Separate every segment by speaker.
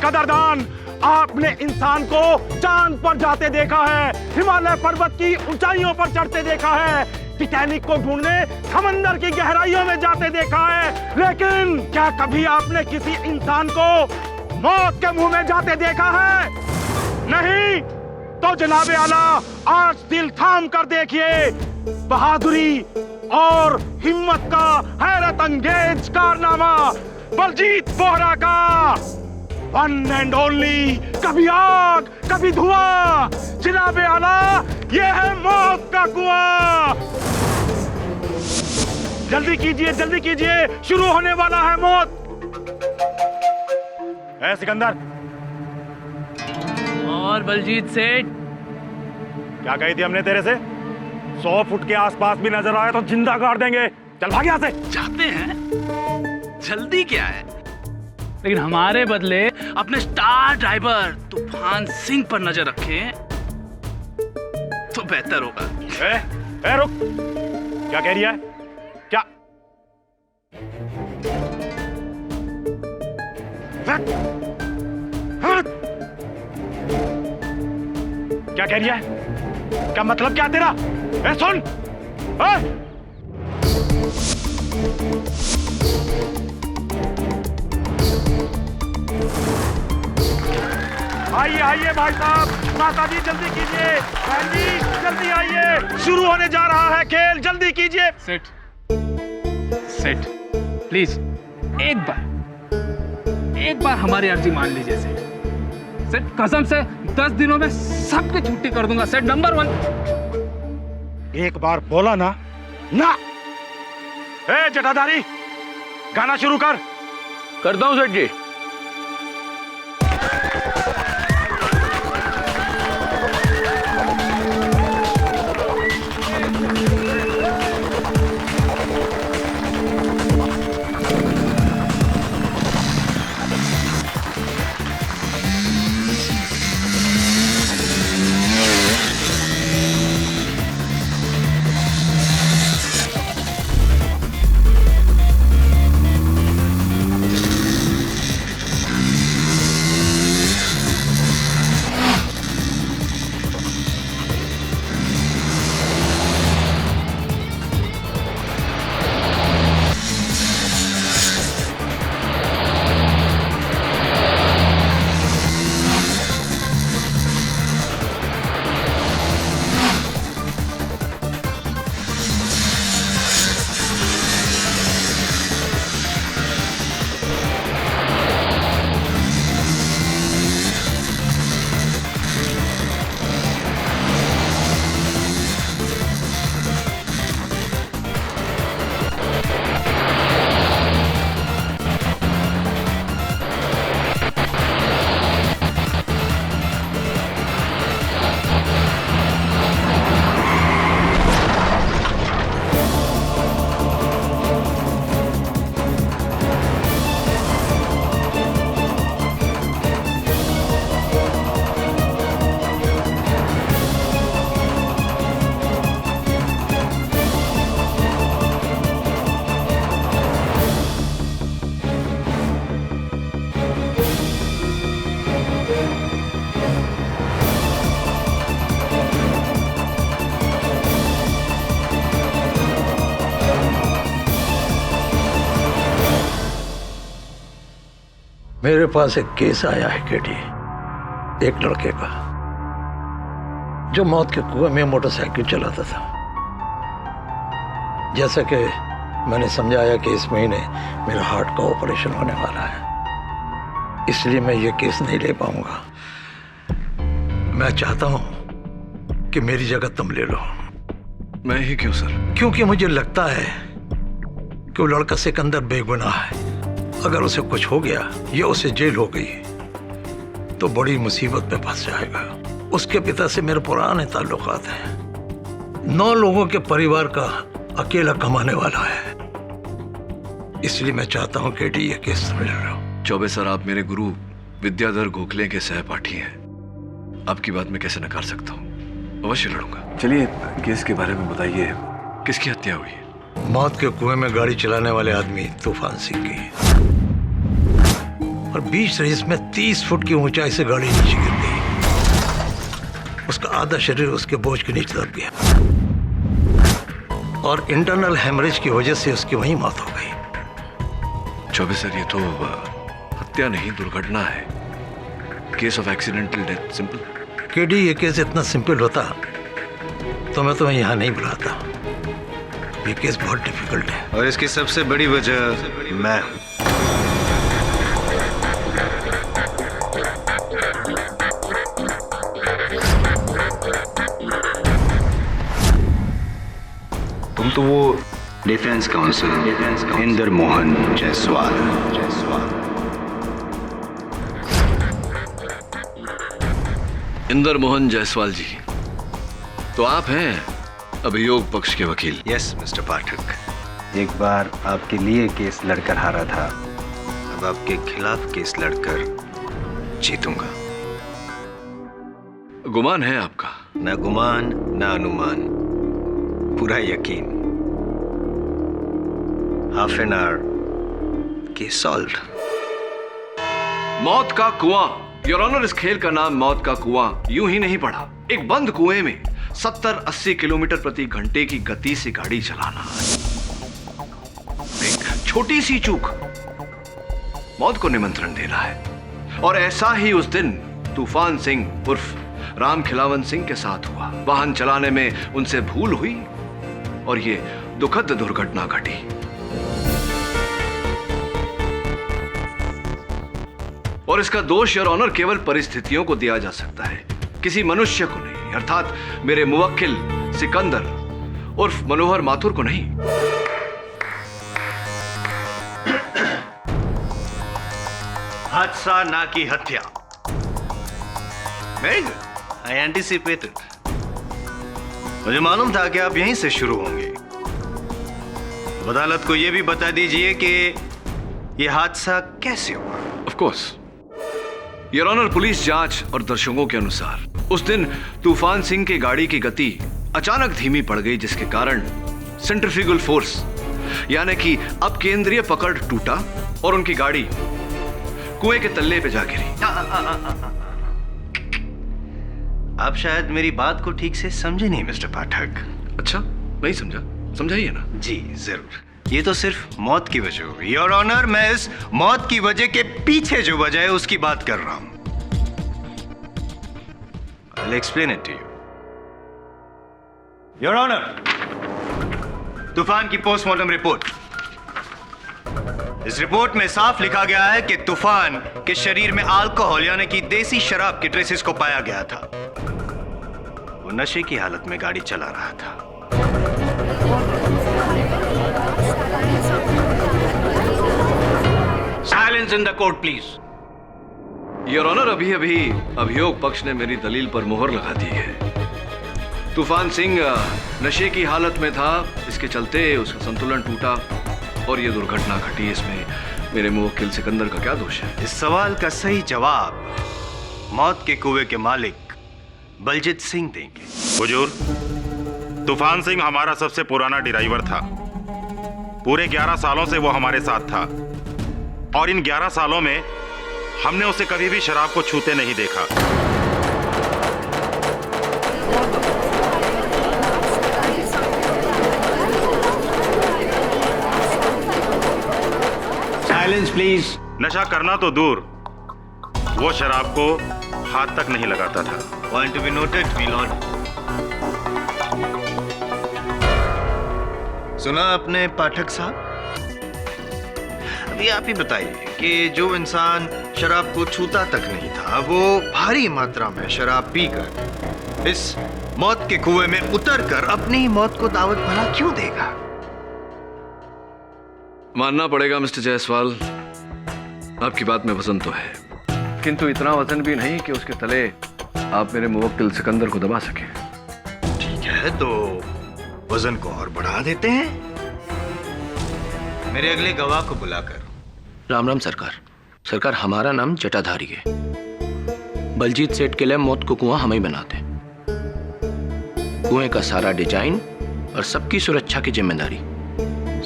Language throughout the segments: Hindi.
Speaker 1: कदरदान, आपने इंसान को चांद पर जाते देखा है, हिमालय पर्वत की ऊंचाइयों पर चढ़ते देखा है, टाइटैनिक को ढूंढने समंदर की गहराइयों में जाते देखा है, लेकिन क्या कभी आपने किसी इंसान को मौत के मुंह में जाते देखा है? नहीं। तो जनाबे आला, आज दिल थाम कर देखिए बहादुरी और हिम्मत का हैरत अंगेज कारनामा बलजीत बोहरा का। वन एंड ओनली, कभी आग कभी धुआं, जनाबे आला ये है मौत का कुआं। जल्दी कीजिए, शुरू होने वाला है मौत। है सिकंदर।
Speaker 2: और बलजीत सेठ,
Speaker 1: क्या कही थी हमने तेरे से? 100 फुट के आसपास भी नजर आए तो जिंदा गाड़ देंगे। चल भाग यहाँ से।
Speaker 2: चाहते हैं, जल्दी क्या है, लेकिन हमारे बदले अपने स्टार ड्राइवर तूफान सिंह पर नजर रखें तो बेहतर होगा।
Speaker 1: ए, रुक। क्या कह रही है? क्या क्या कह रही है? क्या मतलब क्या तेरा? ए, सुन। आइए भाई साहब, माता जी जल्दी कीजिए, बहन जी जल्दी आइए, शुरू होने जा रहा है खेल, जल्दी कीजिए।
Speaker 2: सेठ प्लीज एक बार हमारी अर्जी मान लीजिए सेठ। कसम से 10 दिनों में सबकी छुट्टी कर दूंगा सेठ, नंबर 1।
Speaker 1: एक बार बोला ना। ए जटाधारी, गाना शुरू कर।
Speaker 2: करता हूं सेठ जी।
Speaker 3: मेरे पास एक केस आया है केडी, एक लड़के का जो मौत के कुएं में मोटरसाइकिल चलाता था। जैसा कि मैंने समझाया कि इस महीने मेरा हार्ट का ऑपरेशन होने वाला है, इसलिए मैं ये केस नहीं ले पाऊंगा। मैं चाहता हूं कि मेरी जगह तुम ले लो।
Speaker 4: मैं ही क्यों सर?
Speaker 3: क्योंकि मुझे लगता है कि वो लड़का सिकंदर बेगुनाह है। अगर उसे कुछ हो गया या उसे जेल हो गई तो बड़ी मुसीबत में फंस जाएगा। उसके पिता से मेरे पुराने ताल्लुकात हैं। 9 लोगों के परिवार का अकेला कमाने वाला है। इसलिए मैं चाहता हूं कि ये केस समझ लो।
Speaker 4: चौबे सर, आप मेरे गुरु विद्याधर गोखले के सहपाठी हैं। आपकी बात मैं कैसे नकार सकता हूँ? अवश्य लड़ूंगा। चलिए केस के बारे में बताइए, किसकी हत्या हुई है?
Speaker 3: मौत के कुएं में गाड़ी चलाने वाले आदमी तूफान सिंह की। और 20 रेस में 30 फुट की ऊंचाई से गाड़ी नीचे गिर गई। उसका आधा शरीर उसके बोझ के नीचे दब गया और इंटरनल हेमरेज की वजह से उसकी वहीं मौत हो गई।
Speaker 4: चौबे सर, ये तो हत्या नहीं, दुर्घटना है। Case of accidental death, simple.
Speaker 3: KD, ये केस इतना सिंपल होता तो मैं तुम्हें यहाँ नहीं बुलाता। ये केस बहुत डिफिकल्ट है
Speaker 5: और इसकी सबसे बड़ी वजह मैं हूं। तुम तो वो डिफेंस काउंसिल इंदर मोहन जायसवाल।
Speaker 4: इंदर मोहन जायसवाल जी, तो आप हैं अभियोग पक्ष के वकील?
Speaker 5: यस मिस्टर पाठक, एक बार आपके लिए केस लड़कर हारा था, अब आपके खिलाफ केस लड़कर जीतूंगा।
Speaker 4: गुमान है आपका?
Speaker 5: ना गुमान ना अनुमान, पूरा यकीन। Half an hour case solved.
Speaker 4: मौत का कुआं, योर ऑनर, इस खेल का नाम मौत का कुआं यूं ही नहीं पड़ा। एक बंद कुएं में 70-80 किलोमीटर प्रति घंटे की गति से गाड़ी चलाना, एक छोटी सी चूक मौत को निमंत्रण देना है। और ऐसा ही उस दिन तूफान सिंह उर्फ राम खिलावन सिंह के साथ हुआ। वाहन चलाने में उनसे भूल हुई और ये दुखद दुर्घटना घटी। और इसका दोष योर ऑनर केवल परिस्थितियों को दिया जा सकता है, किसी मनुष्य को नहीं, अर्थात मेरे मुवक्किल सिकंदर उर्फ मनोहर माथुर को नहीं।
Speaker 5: हादसा ना की हत्या। आई एंटिसिपेटेड। मुझे मालूम था कि आप यहीं से शुरू होंगे। अदालत को यह भी बता दीजिए कि यह हादसा कैसे हुआ।
Speaker 4: Of course your honour, police जांच और दर्शकों के अनुसार उस दिन तूफान सिंह की गाड़ी की गति अचानक धीमी पड़ गई, जिसके कारण सेंट्रीफ्यूगल फोर्स यानी कि अब केंद्रीय पकड़ टूटा और उनकी गाड़ी कुएं के तल्ले पे जा गिरी।
Speaker 5: आप शायद मेरी बात को ठीक से समझे नहीं मिस्टर पाठक।
Speaker 4: अच्छा, नहीं समझा, समझाइए ना।
Speaker 5: जी जरूर। ये तो सिर्फ मौत की वजह हुई योर ऑनर। मैं इस मौत की वजह के पीछे जो वजह है उसकी बात कर रहा हूं। I'll explain it to you. Your honour, तूफान की पोस्टमार्टम रिपोर्ट। इस रिपोर्ट में साफ लिखा गया है कि तूफान के शरीर में अल्कोहल यानी कि देसी शराब की ट्रेसेस को पाया गया था। वो नशे की हालत में गाड़ी चला रहा था।
Speaker 2: Silence in the court please.
Speaker 4: Your honour, अभी अभी अभियोग पक्ष ने मेरी दलील पर मोहर लगा दी है। तूफान सिंह नशे की हालत में था, इसके चलते उसका संतुलन टूटा और ये दुर्घटना घटी। इसमें मेरे मुवक्किल सिकंदर का क्या दोष है?
Speaker 5: इस सवाल का सही जवाब मौत के कुएं के मालिक बलजीत सिंह देंगे।
Speaker 6: हुजूर, तूफान सिंह हमारा सबसे पुराना ड्राइवर था। पूरे 11 सालों से वो हमारे साथ था और इन 11 सालों में हमने उसे कभी भी शराब को छूते नहीं देखा।
Speaker 2: Silence please.
Speaker 6: नशा करना तो दूर, वो शराब को हाथ तक नहीं लगाता था।
Speaker 5: Point to be noted my lord. सुना आपने पाठक साहब? अभी आप ही बताइए कि जो इंसान शराब को छूता तक नहीं था, वो भारी मात्रा में शराब पीकर इस मौत के कुएं में उतरकर अपनी मौत को दावत भला क्यों देगा?
Speaker 4: मानना पड़ेगा मिस्टर जायसवाल, आपकी बात में वजन तो है, किंतु इतना वजन भी नहीं कि उसके तले आप मेरे मुवक्किल सिकंदर को दबा सके।
Speaker 5: ठीक है, तो वजन को और बढ़ा देते हैं। मेरे अगले गवाह को बुलाकर।
Speaker 7: राम राम सरकार। सरकार, हमारा नाम जटाधारी है। बलजीत सेठ के लिए मौत को कुआं हम ही बनाते हैं। कुएं का सारा डिजाइन और सबकी सुरक्षा की जिम्मेदारी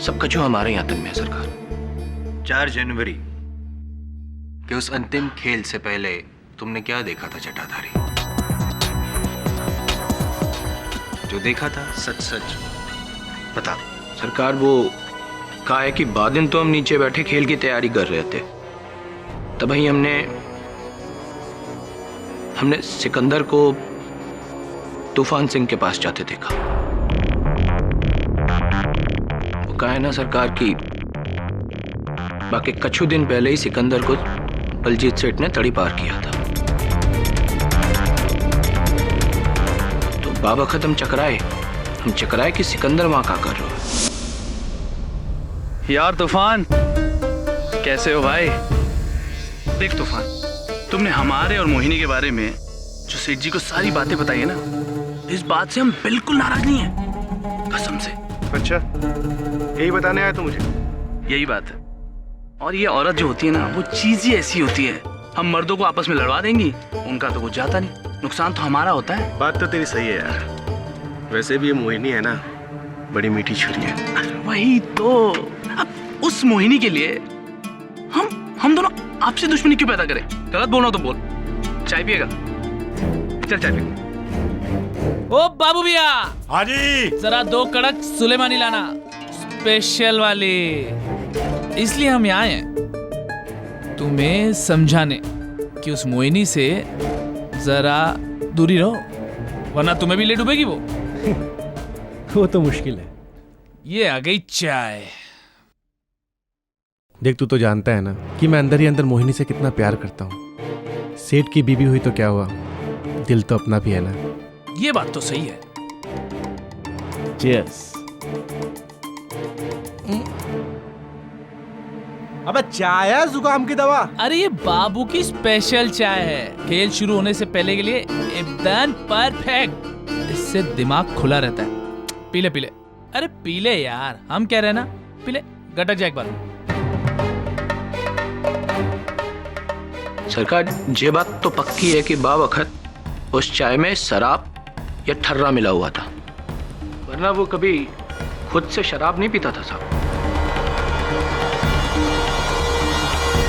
Speaker 7: सबका जो हमारे यहाँ तन में है सरकार।
Speaker 5: 4 जनवरी कि उस अंतिम खेल से पहले तुमने क्या देखा था जटाधारी? जो देखा था सच सच बता।
Speaker 7: सरकार, वो कहा है कि बाद दिन तो हम नीचे बैठे खेल की तैयारी कर रहे थे, तभी हमने सिकंदर को तूफान सिंह के पास जाते देखा। वो कहा है ना सरकार की बाकी कुछ दिन पहले ही सिकंदर को बलजीत सेठ ने तड़ी पार किया था। तो बाबा खत्म हम चकराए कि सिकंदर वहां क्या कर रहा है।
Speaker 2: यार तूफान, कैसे हो भाई? देख तूफान, तुमने हमारे और मोहिनी के बारे में जो सेठ जी को सारी बातें बताई है ना, इस बात से हम बिल्कुल नाराज नहीं है, कसम से।
Speaker 6: अच्छा, यही बताने आया तो मुझे?
Speaker 2: यही बात है। और ये औरत जो होती है ना, वो चीज ही ऐसी होती है, हम मर्दों को आपस में लड़वा देंगी, उनका तो कुछ जाता नहीं, नुकसान तो हमारा होता है।
Speaker 6: बात तो तेरी सही है यार, वैसे भी ये मोहिनी है ना, बड़ी मीठी छुरी है।
Speaker 2: वही तो। अब उस मोहिनी के लिए हम दोनों आपसी दुश्मनी क्यों पैदा करें? गलत बोल रहा तो बोल। चाय पिएगा? चल चाय पिएगा।
Speaker 8: ओ बाबू भैया,
Speaker 1: हाँ जी।
Speaker 8: जरा 2 कड़क सुलेमानी लाना, स्पेशल वाली। इसलिए हम यहाँ हैं तुम्हें समझाने कि उस मोहिनी से जरा दूरी रहो, वरना तुम्हें भी ले डूबेगी वो।
Speaker 9: वो तो मुश्किल है।
Speaker 8: ये आ गई चाय।
Speaker 9: देख, तू तो जानता है ना कि मैं अंदर ही अंदर मोहिनी से कितना प्यार करता हूँ। सेठ की बीबी हुई तो क्या हुआ, दिल तो अपना भी है ना।
Speaker 8: ये बात तो सही है।
Speaker 9: चीयर्स। अबे चाय है जुकाम की दवा?
Speaker 8: अरे ये बाबू की स्पेशल चाय है, खेल शुरू होने से पहले के लिए एकदम परफेक्ट। इससे दिमाग खुला रहता है। पीले पीले, अरे पीले यार, हम कह रहे हैं ना, पीले। गटक जाए एक बार।
Speaker 7: सरकार, ये बात तो पक्की है कि बावखत उस चाय में शराब या ठर्रा मिला हुआ था, वरना वो कभी खुद से शराब नहीं पीता था साहब।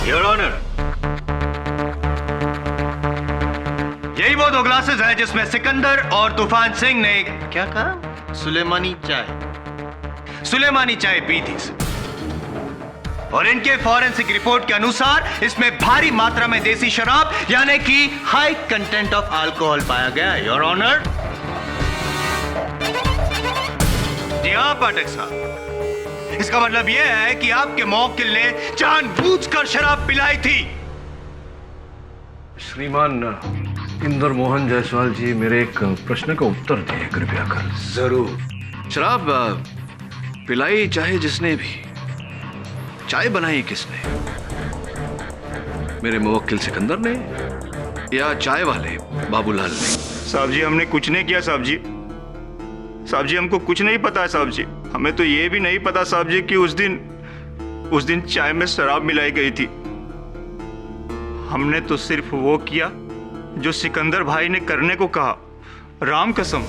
Speaker 5: योर ऑनर, यही वो 2 ग्लासेस है जिसमें सिकंदर और तूफान सिंह ने क्या कहा? सुलेमानी चाय पी थी। और इनके फॉरेंसिक रिपोर्ट के अनुसार इसमें भारी मात्रा में देसी शराब यानी कि हाई कंटेंट ऑफ अल्कोहल पाया गया है, योर ऑनर। जी हाँ पाठक साहब, इसका मतलब यह है कि आपके मौकिल ने जानबूझकर शराब पिलाई थी।
Speaker 3: श्रीमान इंदर मोहन जायसवाल जी, मेरे एक प्रश्न का उत्तर दें कृपया कर।
Speaker 4: जरूर। शराब पिलाई चाहे जिसने भी, चाय बनाई किसने? मेरे मुवक्किल सिकंदर ने या चाय वाले बाबूलाल ने?
Speaker 6: साहब जी, हमने कुछ नहीं किया साहब जी। साहब जी, हमको कुछ नहीं पता है साहब जी। हमें तो ये भी नहीं पता साहब जी कि उस दिन चाय में शराब मिलाई गई थी। हमने तो सिर्फ वो किया जो सिकंदर भाई ने करने को कहा, राम कसम।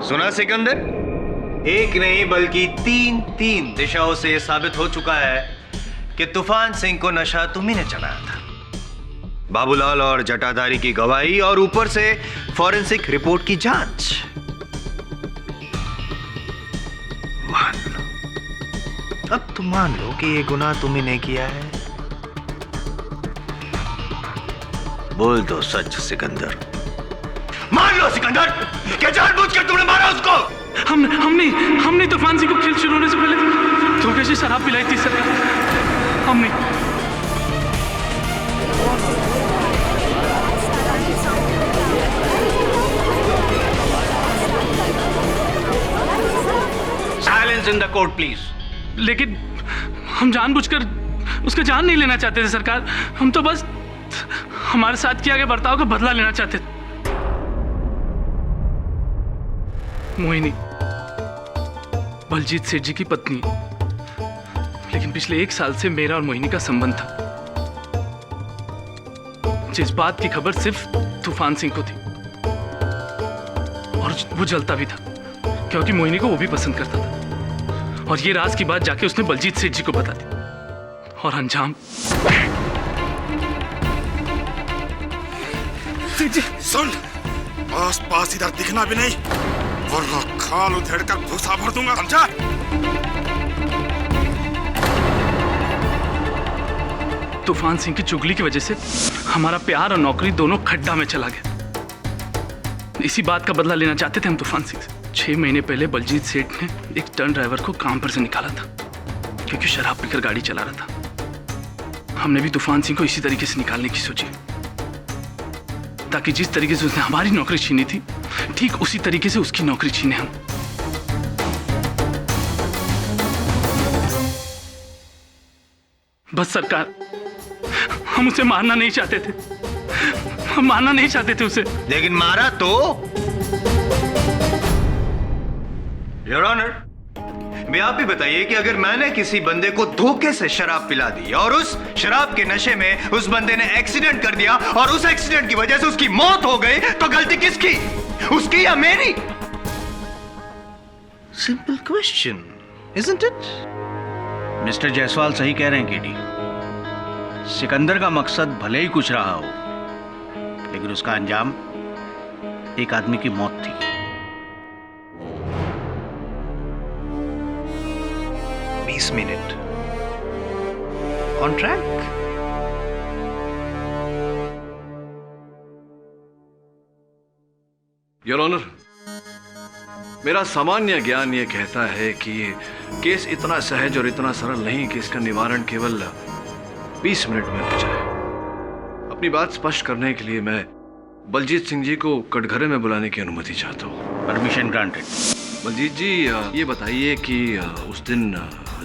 Speaker 5: सुना सिकंदर, एक नहीं बल्कि 3 दिशाओं से यह साबित हो चुका है कि तूफान सिंह को नशा तुम्ही ने चलाया था। बाबूलाल और जटाधारी की गवाही और ऊपर से फॉरेंसिक रिपोर्ट की जांच। मान लो, अब तुम मान लो कि ये गुनाह तुम्ही ने किया है। बोल दो सच सिकंदर। मान लो सिकंदर, क्या जानबूझकर तुमने मारा उसको?
Speaker 2: हमने तूफान सिंह को खेल शुरू होने से पहले धोखे से शराब पिलाई थी सरकार। हमने।
Speaker 5: Silence in the court please.
Speaker 2: लेकिन हम जानबूझकर उसका जान नहीं लेना चाहते थे सरकार। हम तो बस हमारे साथ किया गया बर्ताव का बदला लेना चाहते थे। मोहिनी बलजीत सेठ जी की पत्नी, लेकिन पिछले 1 साल से मेरा और मोहिनी का संबंध था, जिस बात की खबर सिर्फ तूफान सिंह को थी, और वो जलता भी था क्योंकि मोहिनी को वो भी पसंद करता था। और ये राज की बात जाके उसने बलजीत सेठ जी को बता दी, और अंजाम
Speaker 6: सुन, आस पास इधर दिखना भी नहीं, वरना खाल उधेड़ कर भूसा भर दूंगा, समझा?
Speaker 2: तूफान सिंह की चुगली की वजह से हमारा प्यार और नौकरी दोनों खड्डा में चला गया। इसी बात का बदला लेना चाहते थे हम तूफान सिंह से। 6 महीने पहले बलजीत सेठ ने एक टर्न ड्राइवर को काम पर से निकाला था क्योंकि शराब पीकर गाड़ी चला रहा था। हमने भी तूफान सिंह को इसी तरीके से निकालने की सोची, ताकि जिस तरीके से उसने हमारी नौकरी छीनी थी, ठीक उसी तरीके से उसकी नौकरी छीने हम। बस सरकार, हम उसे मारना नहीं चाहते थे, हम मारना नहीं चाहते थे उसे।
Speaker 5: लेकिन मारा तो। योर ऑनर, मैं आप भी बताइए कि अगर मैंने किसी बंदे को धोखे से शराब पिला दी और उस शराब के नशे में उस बंदे ने एक्सीडेंट कर दिया और उस एक्सीडेंट की वजह से उसकी मौत हो गई, तो गलती किसकी, उसकी या मेरी? Simple question, isn't it?
Speaker 10: Mister Jaiswal सही कह रहे हैं केडी। सिकंदर का मकसद भले ही कुछ रहा हो, लेकिन उसका अंजाम एक आदमी की मौत थी।
Speaker 5: Minute on track.
Speaker 4: Your honour, मेरा सामान्य ज्ञान यह कहता है कि ये केस इतना सहज और इतना सरल नहीं कि इसका निवारण केवल 20 मिनट में हो जाए। अपनी बात स्पष्ट करने के लिए मैं बलजीत सिंह जी को कटघरे में बुलाने की अनुमति चाहता हूँ।
Speaker 10: Permission granted.
Speaker 4: बलजीत जी, ये बताइए कि उस दिन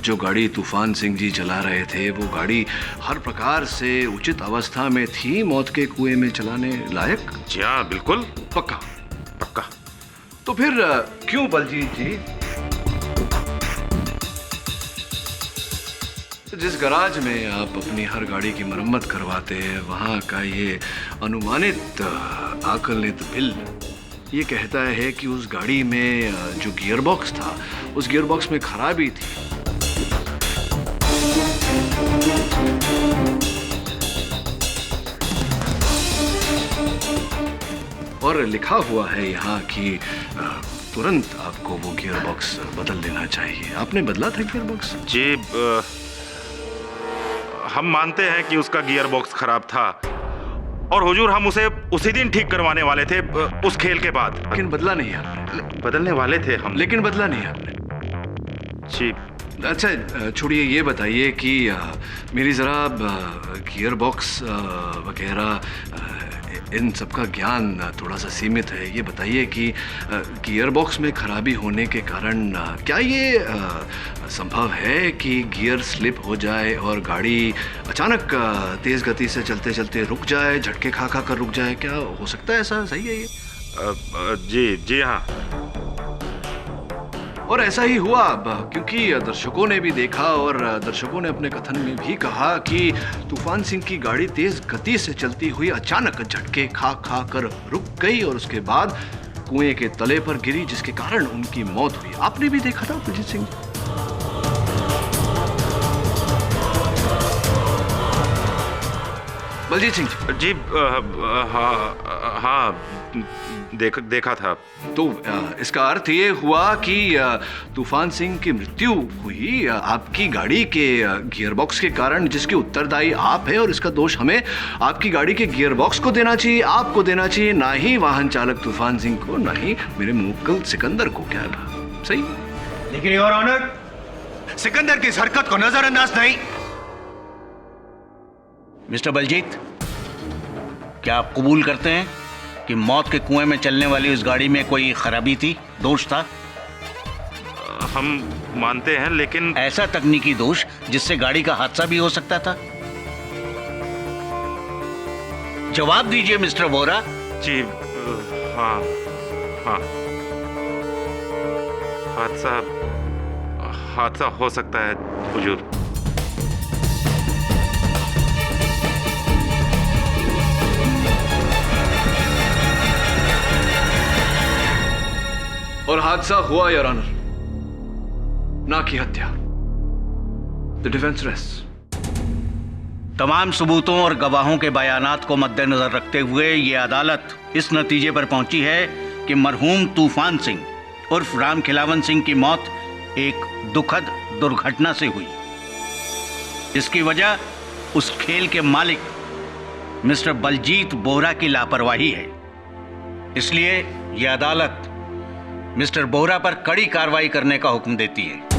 Speaker 4: जो गाड़ी तूफान सिंह जी चला रहे थे, वो गाड़ी हर प्रकार से उचित अवस्था में थी, मौत के कुएं में चलाने लायक?
Speaker 6: जी हाँ, बिल्कुल।
Speaker 4: पक्का?
Speaker 6: पक्का।
Speaker 4: तो फिर क्यों बलजीत जी जिस गराज में आप अपनी हर गाड़ी की मरम्मत करवाते हैं, वहां का ये अनुमानित आकलित बिल ये कहता है कि उस गाड़ी में जो गियरबॉक्स था, उस गियरबॉक्स में खराबी थी। और लिखा हुआ है यहाँ कि तुरंत आपको वो गियरबॉक्स बदल लेना चाहिए। आपने बदला था गियरबॉक्स?
Speaker 6: जी, हम मानते हैं कि उसका गियरबॉक्स खराब था और हुजूर हम उसे उसी दिन ठीक करवाने वाले थे, उस खेल के बाद।
Speaker 4: लेकिन बदला नहीं आपने?
Speaker 6: बदलने वाले थे हम,
Speaker 4: लेकिन बदला नहीं आपने।
Speaker 6: जी।
Speaker 4: अच्छा छोड़िए, ये बताइए कि मेरी ज़रा गियर बॉक्स वगैरह इन सब का ज्ञान थोड़ा सा सीमित है। ये बताइए कि गियर बॉक्स में खराबी होने के कारण क्या ये संभव है कि गियर स्लिप हो जाए और गाड़ी अचानक तेज़ गति से चलते चलते रुक जाए, झटके खा खा कर रुक जाए? क्या हो सकता है ऐसा? सही है ये?
Speaker 6: जी हाँ।
Speaker 4: और ऐसा ही हुआ क्योंकि दर्शकों ने भी देखा और दर्शकों ने अपने कथन में भी कहा कि तूफान सिंह की गाड़ी तेज गति से चलती हुई अचानक झटके खा खा कर रुक गई और उसके बाद कुएं के तले पर गिरी, जिसके कारण उनकी मौत हुई। आपने भी देखा था बलजीत सिंह? बलजीत सिंह
Speaker 6: जी हाँ, देखा था।
Speaker 4: तो इसका अर्थ ये हुआ कि तूफान सिंह की मृत्यु हुई आपकी गाड़ी के गियरबॉक्स के कारण, जिसके उत्तरदायी आप हैं, और इसका दोष हमें आपकी गाड़ी के गियरबॉक्स को देना चाहिए, आपको देना चाहिए, ना ही वाहन चालक तूफान सिंह को, ना ही मेरे मुक्कल सिकंदर को। क्या था सही?
Speaker 5: लेकिन योर ऑनर, सिकंदर की इस हरकत को नजरअंदाज नहीं।
Speaker 10: मिस्टर बलजीत, क्या आप कबूल करते हैं कि मौत के कुएं में चलने वाली उस गाड़ी में कोई खराबी थी, दोष था?
Speaker 6: हम मानते हैं, लेकिन
Speaker 10: ऐसा तकनीकी दोष जिससे गाड़ी का हादसा भी हो सकता था। जवाब दीजिए मिस्टर वोरा।
Speaker 6: जी हाँ हाँ, हादसा हो सकता है हुजूर।
Speaker 4: और हादसा हुआ योर ऑनर, ना की हत्या। The defence rest.
Speaker 10: तमाम सबूतों और गवाहों के बयानात को मद्देनजर रखते हुए ये अदालत इस नतीजे पर पहुंची है कि मरहूम तूफान सिंह उर्फ राम खिलावन सिंह की मौत एक दुखद दुर्घटना से हुई, जिसकी वजह उस खेल के मालिक मिस्टर बलजीत बोहरा की लापरवाही है। इसलिए यह अदालत मिस्टर बोहरा पर कड़ी कार्रवाई करने का हुक्म देती है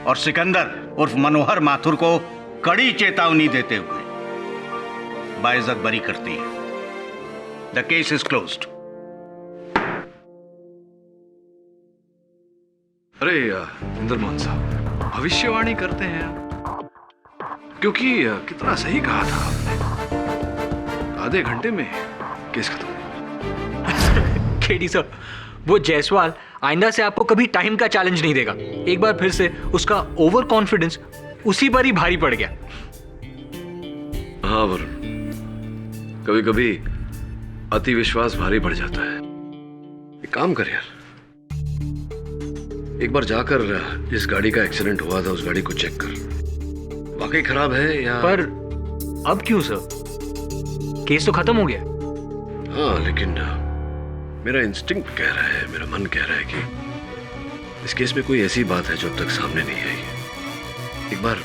Speaker 10: और सिकंदर उर्फ मनोहर माथुर को कड़ी चेतावनी देते हुए बाइज्जत बरी करती है। The case is closed.
Speaker 4: अरे इंद्रमोहन साहब, भविष्यवाणी करते हैं क्योंकि कितना सही कहा था आपने। आधे घंटे में केस खत्म।
Speaker 7: केडी सर, वो जायसवाल आइंदा से आपको कभी टाइम का चैलेंज नहीं देगा। एक बार फिर से उसका ओवर कॉन्फिडेंस उसी पर ही भारी पड़ गया।
Speaker 4: हाँ वरुण, कभी कभी अति विश्वास भारी पड़ जाता है। एक काम कर यार, एक बार जाकर जिस गाड़ी का एक्सीडेंट हुआ था उस गाड़ी को चेक कर, वाकई खराब है या।
Speaker 7: पर अब क्यों सर, केस तो खत्म हो गया।
Speaker 4: हाँ लेकिन मेरा इंस्टिंक्ट कह रहा है, मेरा मन कह रहा है कि इस केस में कोई ऐसी बात है जो अब तक सामने नहीं आई। एक बार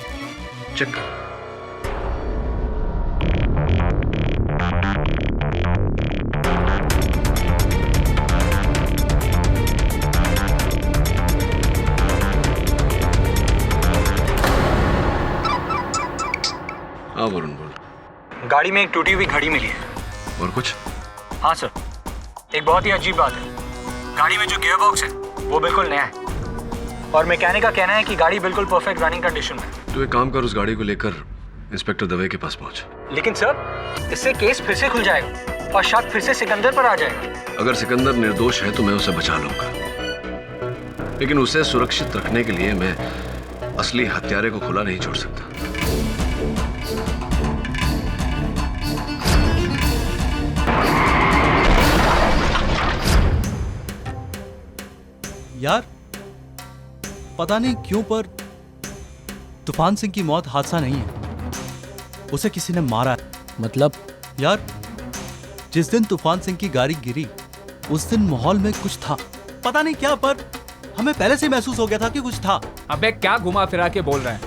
Speaker 4: चेक कर। हाँ वरुण बोल।
Speaker 7: गाड़ी में एक टूटी हुई घड़ी मिली है।
Speaker 4: और कुछ?
Speaker 7: हाँ सर, एक बहुत ही अजीब बात है। गाड़ी में जो गियर बॉक्स है वो बिल्कुल नया है और मैकेनिक का कहना है कि गाड़ी बिल्कुल परफेक्ट रनिंग कंडीशन में है।
Speaker 4: तू एक काम कर, उस गाड़ी को लेकर इंस्पेक्टर दवे के पास पहुंच।
Speaker 7: लेकिन सर, इससे केस फिर से खुल जाएगा और शक फिर से सिकंदर पर आ जाएगा।
Speaker 4: अगर सिकंदर निर्दोष है तो मैं उसे बचा लूंगा, लेकिन उसे सुरक्षित रखने के लिए मैं असली हत्यारे को खुला नहीं छोड़ सकता।
Speaker 11: यार पता नहीं क्यों पर तूफान सिंह की मौत हादसा नहीं है, उसे किसी ने मारा है।
Speaker 7: मतलब?
Speaker 11: यार जिस दिन तूफान सिंह की गाड़ी गिरी उस दिन माहौल में कुछ था, पता नहीं क्या, पर हमें पहले से महसूस हो गया था कि कुछ था।
Speaker 12: अबे क्या घुमा फिरा के बोल रहे हैं?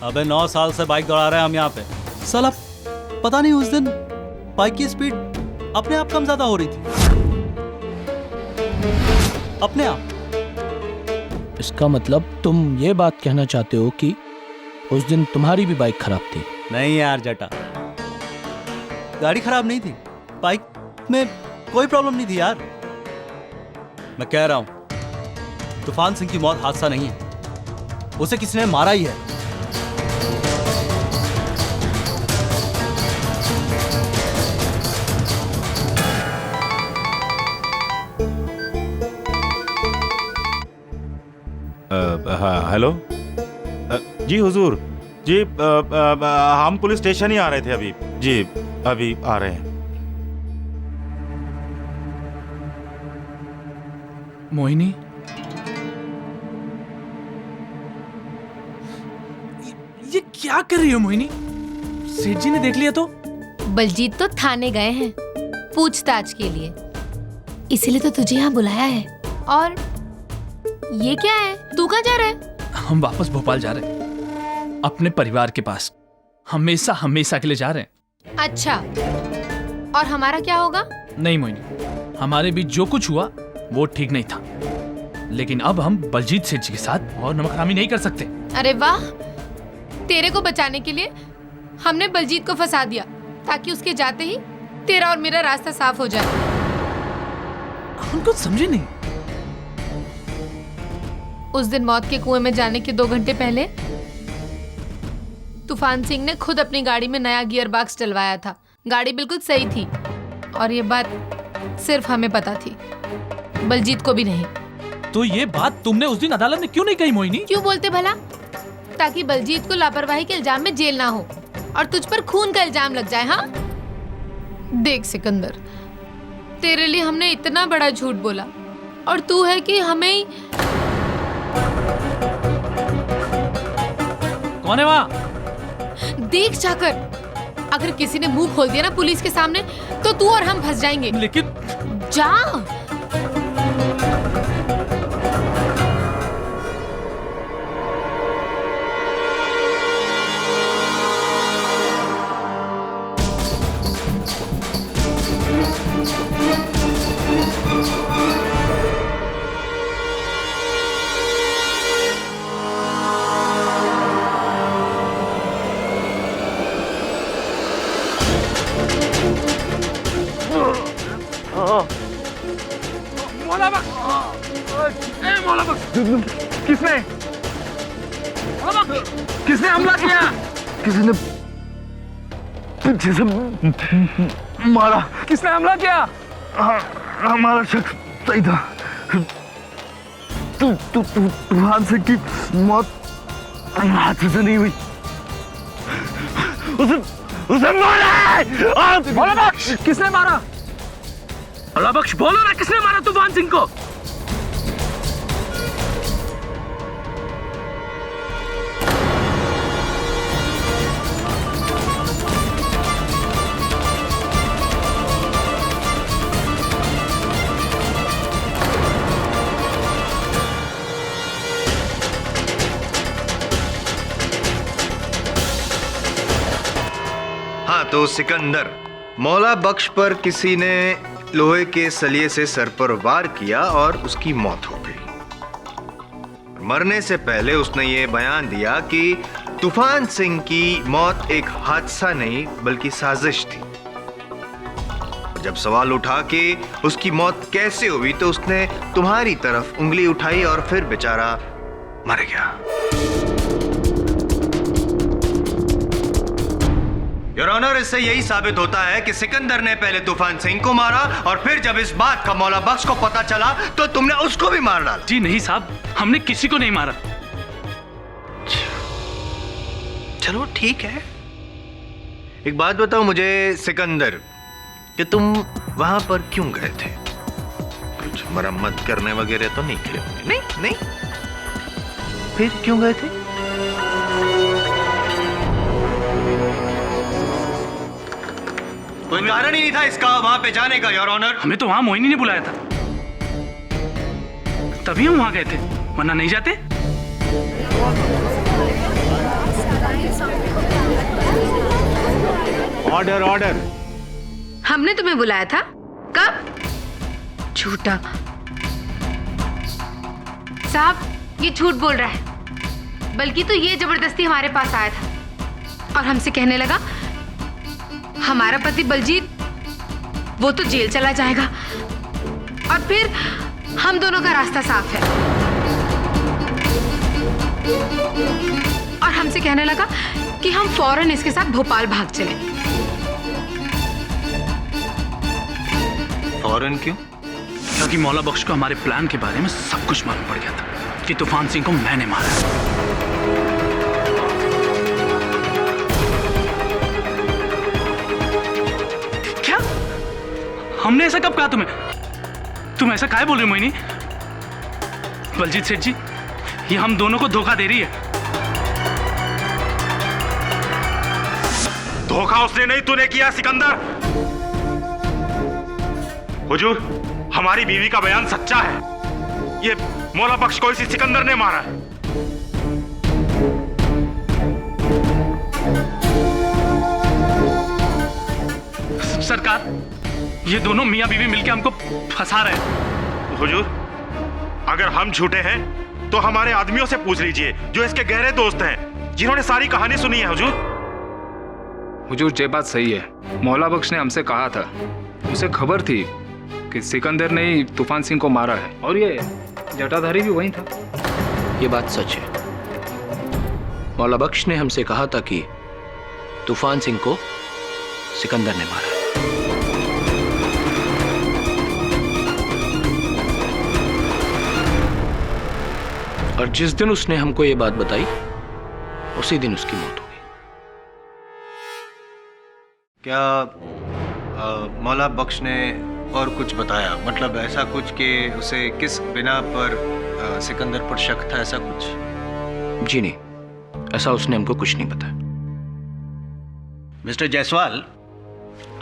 Speaker 11: अबे 9 साल से बाइक दौड़ा रहे हैं हम यहाँ पे। साला पता नहीं उस दिन बाइक की स्पीड अपने आप कम ज्यादा हो रही थी, अपने आप।
Speaker 7: इसका मतलब तुम ये बात कहना चाहते हो कि उस दिन तुम्हारी भी बाइक खराब थी?
Speaker 11: नहीं यार जटा, गाड़ी खराब नहीं थी, बाइक में कोई प्रॉब्लम नहीं थी यार। मैं कह रहा हूं तूफान सिंह की मौत हादसा नहीं है, उसे किसी ने मारा ही है।
Speaker 6: हेलो जी हुजूर जी, हम पुलिस स्टेशन ही आ रहे थे अभी जी, अभी आ रहे हैं।
Speaker 8: मोहिनी, ये क्या कर रही हो मोहिनी? सेठ जी ने देख लिया तो?
Speaker 13: बलजीत तो थाने गए हैं पूछताछ के लिए, इसीलिए तो तुझे यहाँ बुलाया है। और ये क्या है, तू कहाँ जा रहा है?
Speaker 8: हम वापस भोपाल जा रहे हैं, अपने परिवार के पास, हमेशा हमेशा के लिए जा रहे हैं।
Speaker 13: अच्छा, और हमारा क्या होगा?
Speaker 8: नहीं मोहिनी, हमारे बीच जो कुछ हुआ वो ठीक नहीं था, लेकिन अब हम बलजीत सेठ जी के साथ और नमकरामी नहीं कर सकते।
Speaker 13: अरे वाह, तेरे को बचाने के लिए हमने बलजीत को फंसा दिया ताकि उसके जाते ही तेरा और मेरा रास्ता साफ हो जाए।
Speaker 8: हम कुछ समझे नहीं।
Speaker 13: उस दिन मौत के कुएं में जाने के 2 घंटे पहले तूफान सिंह ने खुद अपनी गाड़ी में नया गियर बॉक्स डलवाया था। गाड़ी बिल्कुल सही थी और ये बात सिर्फ हमें पता थी, बलजीत को भी नहीं।
Speaker 8: तो ये बात तुमने उस दिन अदालत में क्यों नहीं कही मोहिनी?
Speaker 13: क्यों बोलते भला? ताकि बलजीत को लापरवाही के इल्जाम में जेल ना हो और तुझ पर खून का इल्जाम लग जाए। हाँ देख सिकंदर, तेरे लिए हमने इतना बड़ा झूठ बोला और तू है कि हमें ही...
Speaker 8: कौन है वहाँ?
Speaker 13: देख जाकर, अगर किसी ने मुंह खोल दिया ना पुलिस के सामने तो तू और हम फंस जाएंगे।
Speaker 8: लेकिन
Speaker 13: जा।
Speaker 1: किसने हमला किया? किसी ने पीछे से मारा।
Speaker 8: किसने हमला किया?
Speaker 1: हमारा शख्स सही था। तूफान सिंह की मौत हाथ से नहीं हुई, उसे मारा है।
Speaker 8: भोला बख्श, किसने मारा? भोला बख्श बोलो ना, किसने मारा तूफान सिंह को?
Speaker 5: हाँ, तो सिकंदर, मौला बख्श पर किसी ने लोहे के सलिए से सर पर वार किया और उसकी मौत हो गई। मरने से पहले उसने ये बयान दिया कि तूफान सिंह की मौत एक हादसा नहीं बल्कि साजिश थी। जब सवाल उठा कि उसकी मौत कैसे हुई तो उसने तुम्हारी तरफ उंगली उठाई और फिर बेचारा मर गया। योर ऑनर, इससे यही साबित होता है कि सिकंदर ने पहले तूफान सिंह को मारा और फिर जब इस बात का मौला बख्श को पता चला तो तुमने उसको भी मार डाला।
Speaker 2: जी नहीं साहब, हमने किसी को नहीं मारा।
Speaker 5: चलो ठीक है, एक बात बताओ मुझे सिकंदर, कि तुम वहां पर क्यों गए थे? कुछ मरम्मत करने वगैरह तो नहीं किए होंगे? नहीं नहीं, फिर क्यों गए थे? कोई कारण ही नहीं था इसका वहां पे जाने का, योर ऑनर।
Speaker 2: हमें तो वहां मोहिनी ने बुलाया था, तभी हम वहां गए थे, वरना नहीं जाते।
Speaker 1: Order order.
Speaker 13: हमने तुम्हें बुलाया था? कब? झूठा। साहब, ये झूठ बोल रहा है, बल्कि तो ये जबरदस्ती हमारे पास आया था और हमसे कहने लगा हमारा पति बलजीत वो तो जेल चला जाएगा और फिर हम दोनों का रास्ता साफ है। और हमसे कहने लगा कि हम फौरन इसके साथ भोपाल भाग चलें।
Speaker 5: फौरन क्यों?
Speaker 2: क्योंकि मौला बख्श को हमारे प्लान के बारे में सब कुछ मालूम पड़ गया था कि तूफान सिंह को मैंने मारा। क्या? हमने ऐसा कब कहा तुम्हें? तुम ऐसा काहे बोल रहे हो मोहिनी? बलजीत सेठ जी, ये हम दोनों को धोखा दे रही है।
Speaker 6: धोखा उसने नहीं, तूने किया सिकंदर। हुजूर, हमारी बीवी का बयान सच्चा है। ये मौला बख्श को इसी सिकंदर ने मारा है।
Speaker 2: सरकार, ये दोनों मियां बीवी मिलकर हमको फंसा रहे हैं।
Speaker 6: हुजूर, अगर हम झूठे हैं तो हमारे आदमियों से पूछ लीजिए जो इसके गहरे दोस्त हैं, जिन्होंने सारी कहानी सुनी है।
Speaker 12: हुजूर, ये बात सही है। मौला बख्श ने हमसे कहा था, उसे खबर थी कि सिकंदर ने ही तूफान सिंह को मारा है और ये जटाधारी भी वही था।
Speaker 7: ये बात सच है। मौला बख्श ने हमसे कहा था कि तूफान सिंह को सिकंदर ने मारा है। और जिस दिन उसने हमको ये बात बताई उसी दिन उसकी मौत हो गई।
Speaker 5: क्या मौला बख्श ने और कुछ बताया? मतलब ऐसा कुछ कि उसे किस बिना पर सिकंदर पर शक था, ऐसा कुछ?
Speaker 7: जी नहीं, ऐसा उसने हमको कुछ नहीं बताया।
Speaker 10: मिस्टर जायसवाल,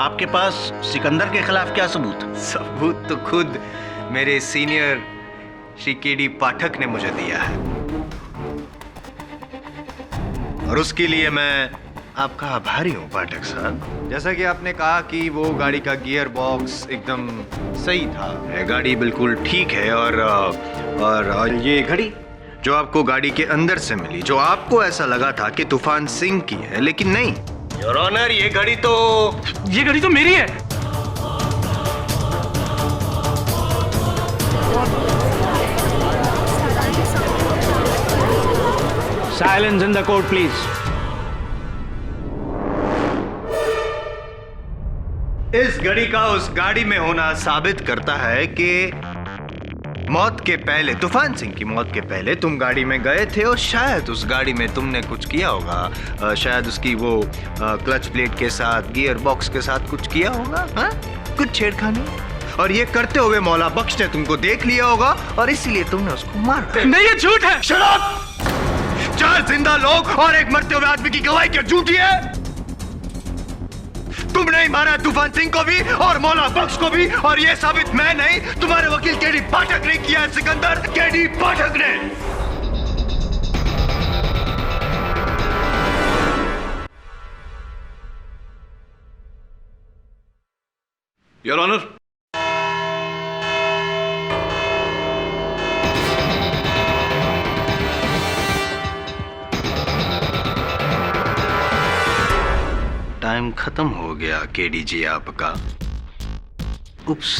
Speaker 10: आपके पास सिकंदर के खिलाफ क्या सबूत है?
Speaker 5: सबूत तो खुद मेरे सीनियर श्री केडी पाठक ने मुझे दिया है, और उसके लिए मैं आपका आभारी हूं पाठक साहब। जैसा कि आपने कहा कि वो गाड़ी का गियर बॉक्स एकदम सही था, गाड़ी बिल्कुल ठीक है, और ये घड़ी जो आपको गाड़ी के अंदर से मिली, जो आपको ऐसा लगा था कि तूफान सिंह की है, लेकिन नहीं योर ऑनर, ये घड़ी तो
Speaker 2: मेरी है।
Speaker 1: Silence in the court please.
Speaker 5: इस घड़ी का उस गाड़ी में होना साबित करता है कि मौत के पहले, तूफान सिंह की मौत के पहले तुम गाड़ी में गए थे, और शायद उस गाड़ी में तुमने कुछ किया होगा, शायद उसकी वो क्लच प्लेट के साथ, गियर बॉक्स के साथ कुछ किया होगा, हा? कुछ छेड़खानी, और ये करते हुए मौला बख्श ने तुमको देख लिया होगा, और इसीलिए तुमने उसको मारा।
Speaker 2: नहीं, ये झूठ है।
Speaker 5: शराब! 4 जिंदा लोग और एक मरते हुए आदमी की गवाही क्या झूठी है? तुमने ही मारा तूफान सिंह को भी और मौला बख्श को भी, और यह साबित मैं नहीं, तुम्हारे वकील केडी पाठक ने किया है सिकंदर, केडी पाठक ने।
Speaker 4: योर ऑनर,
Speaker 5: टाइम खत्म हो गया केडी जी आपका। उप्स,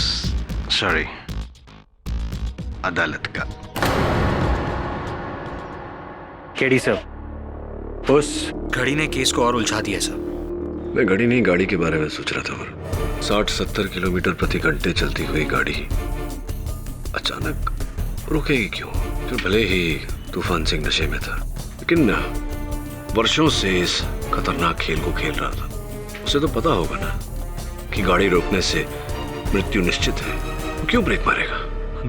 Speaker 5: सॉरी, अदालत का।
Speaker 14: केडी सर, उस घड़ी ने केस को और उलझा दिया सर।
Speaker 4: मैं घड़ी नहीं, गाड़ी के बारे में सोच रहा था। और 60-70 किलोमीटर प्रति घंटे चलती हुई गाड़ी अचानक रुकेगी क्यों? जो भले ही तूफान सिंह नशे में था, लेकिन वर्षों से इस खतरनाक खेल को खेल रहा था। उसे तो पता होगा ना कि गाड़ी रोकने से मृत्यु निश्चित है, वो क्यों ब्रेक मारेगा?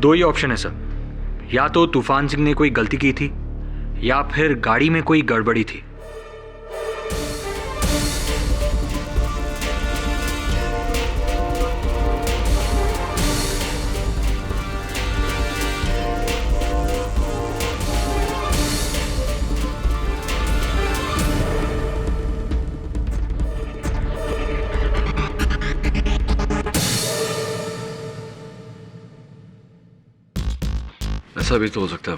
Speaker 14: 2 ही ऑप्शन है सर, या तो तूफान सिंह ने कोई गलती की थी, या फिर गाड़ी में कोई गड़बड़ी थी।
Speaker 4: ऐसा भी तो हो सकता है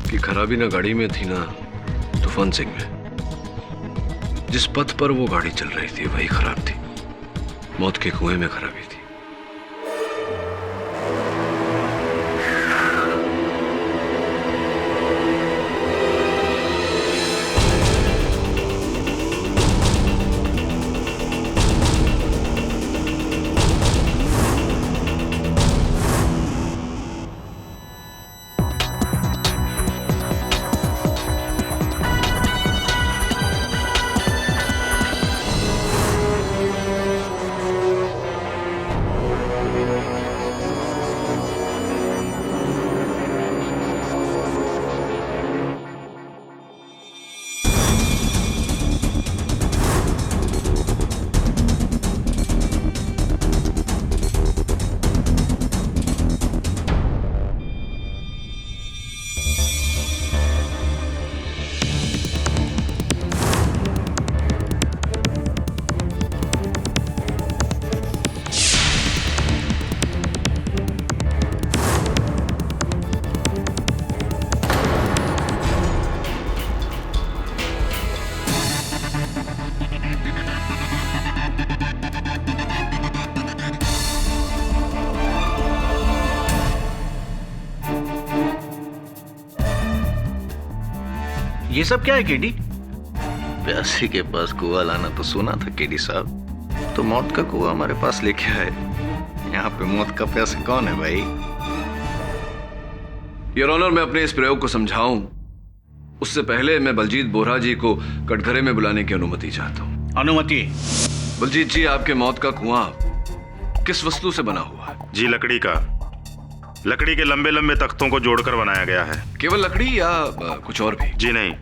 Speaker 4: कि खराबी ना गाड़ी में थी ना तूफान सिंह में। जिस पथ पर वो गाड़ी चल रही थी वही खराब थी, मौत के कुएं में खराबी थी।
Speaker 10: ये सब क्या है केडी?
Speaker 5: प्यासी के पास कुआं लाना तो सुना था केडी साहब, तो मौत का कुआं हमारे पास लेके आए। यहाँ पे मौत का प्यासा कौन है भाई?
Speaker 4: योर ऑनर, मैं अपने इस प्रयोग को समझाऊं उससे पहले मैं बलजीत बोरा जी को कटघरे में बुलाने की अनुमति चाहता हूं।
Speaker 10: अनुमति?
Speaker 4: बलजीत जी, आपके मौत का कुआं किस वस्तु से बना हुआ है?
Speaker 6: जी लकड़ी का। लकड़ी के लंबे लंबे तख्तों को जोड़कर बनाया गया है।
Speaker 4: केवल लकड़ी या कुछ और भी?
Speaker 6: जी नहीं,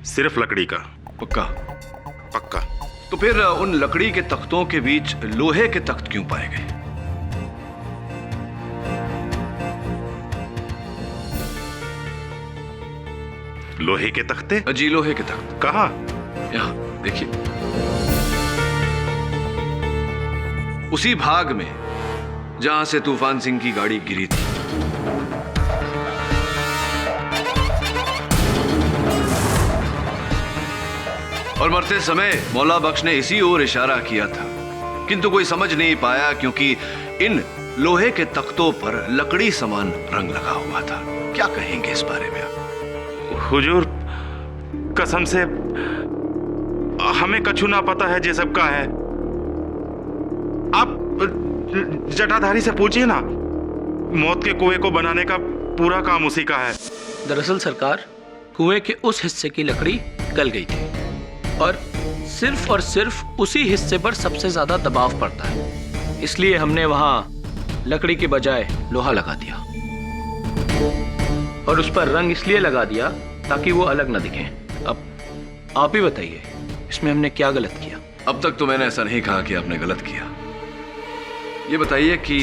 Speaker 6: सिर्फ लकड़ी का।
Speaker 4: पक्का?
Speaker 6: पक्का।
Speaker 4: तो फिर उन लकड़ी के तख्तों के बीच लोहे के तख्त क्यों पाए गए?
Speaker 6: लोहे के तख्ते?
Speaker 4: जी लोहे के तख्त।
Speaker 6: कहाँ?
Speaker 4: यहाँ देखिए, उसी भाग में जहां से तूफान सिंह की गाड़ी गिरी थी। और मरते समय मौला बख्श ने इसी ओर इशारा किया था, किंतु कोई समझ नहीं पाया क्योंकि इन लोहे के तख्तों पर लकड़ी समान रंग लगा हुआ था। क्या कहेंगे इस बारे में आप?
Speaker 6: हुजूर, कसम से हमें कछु ना पता है ये सब का है। आप जटाधारी से पूछिए ना, मौत के कुएं को बनाने का पूरा काम उसी का है।
Speaker 7: दरअसल सरकार, कुएं के उस हिस्से की लकड़ी गल गई थी और सिर्फ उसी हिस्से पर सबसे ज्यादा दबाव पड़ता है, इसलिए हमने वहां लकड़ी के बजाय लोहा लगा दिया और उस पर रंग इसलिए लगा दिया ताकि वो अलग न दिखे। अब आप ही बताइए, इसमें हमने क्या गलत किया?
Speaker 4: अब तक तो मैंने ऐसा नहीं कहा कि आपने गलत किया। ये बताइए कि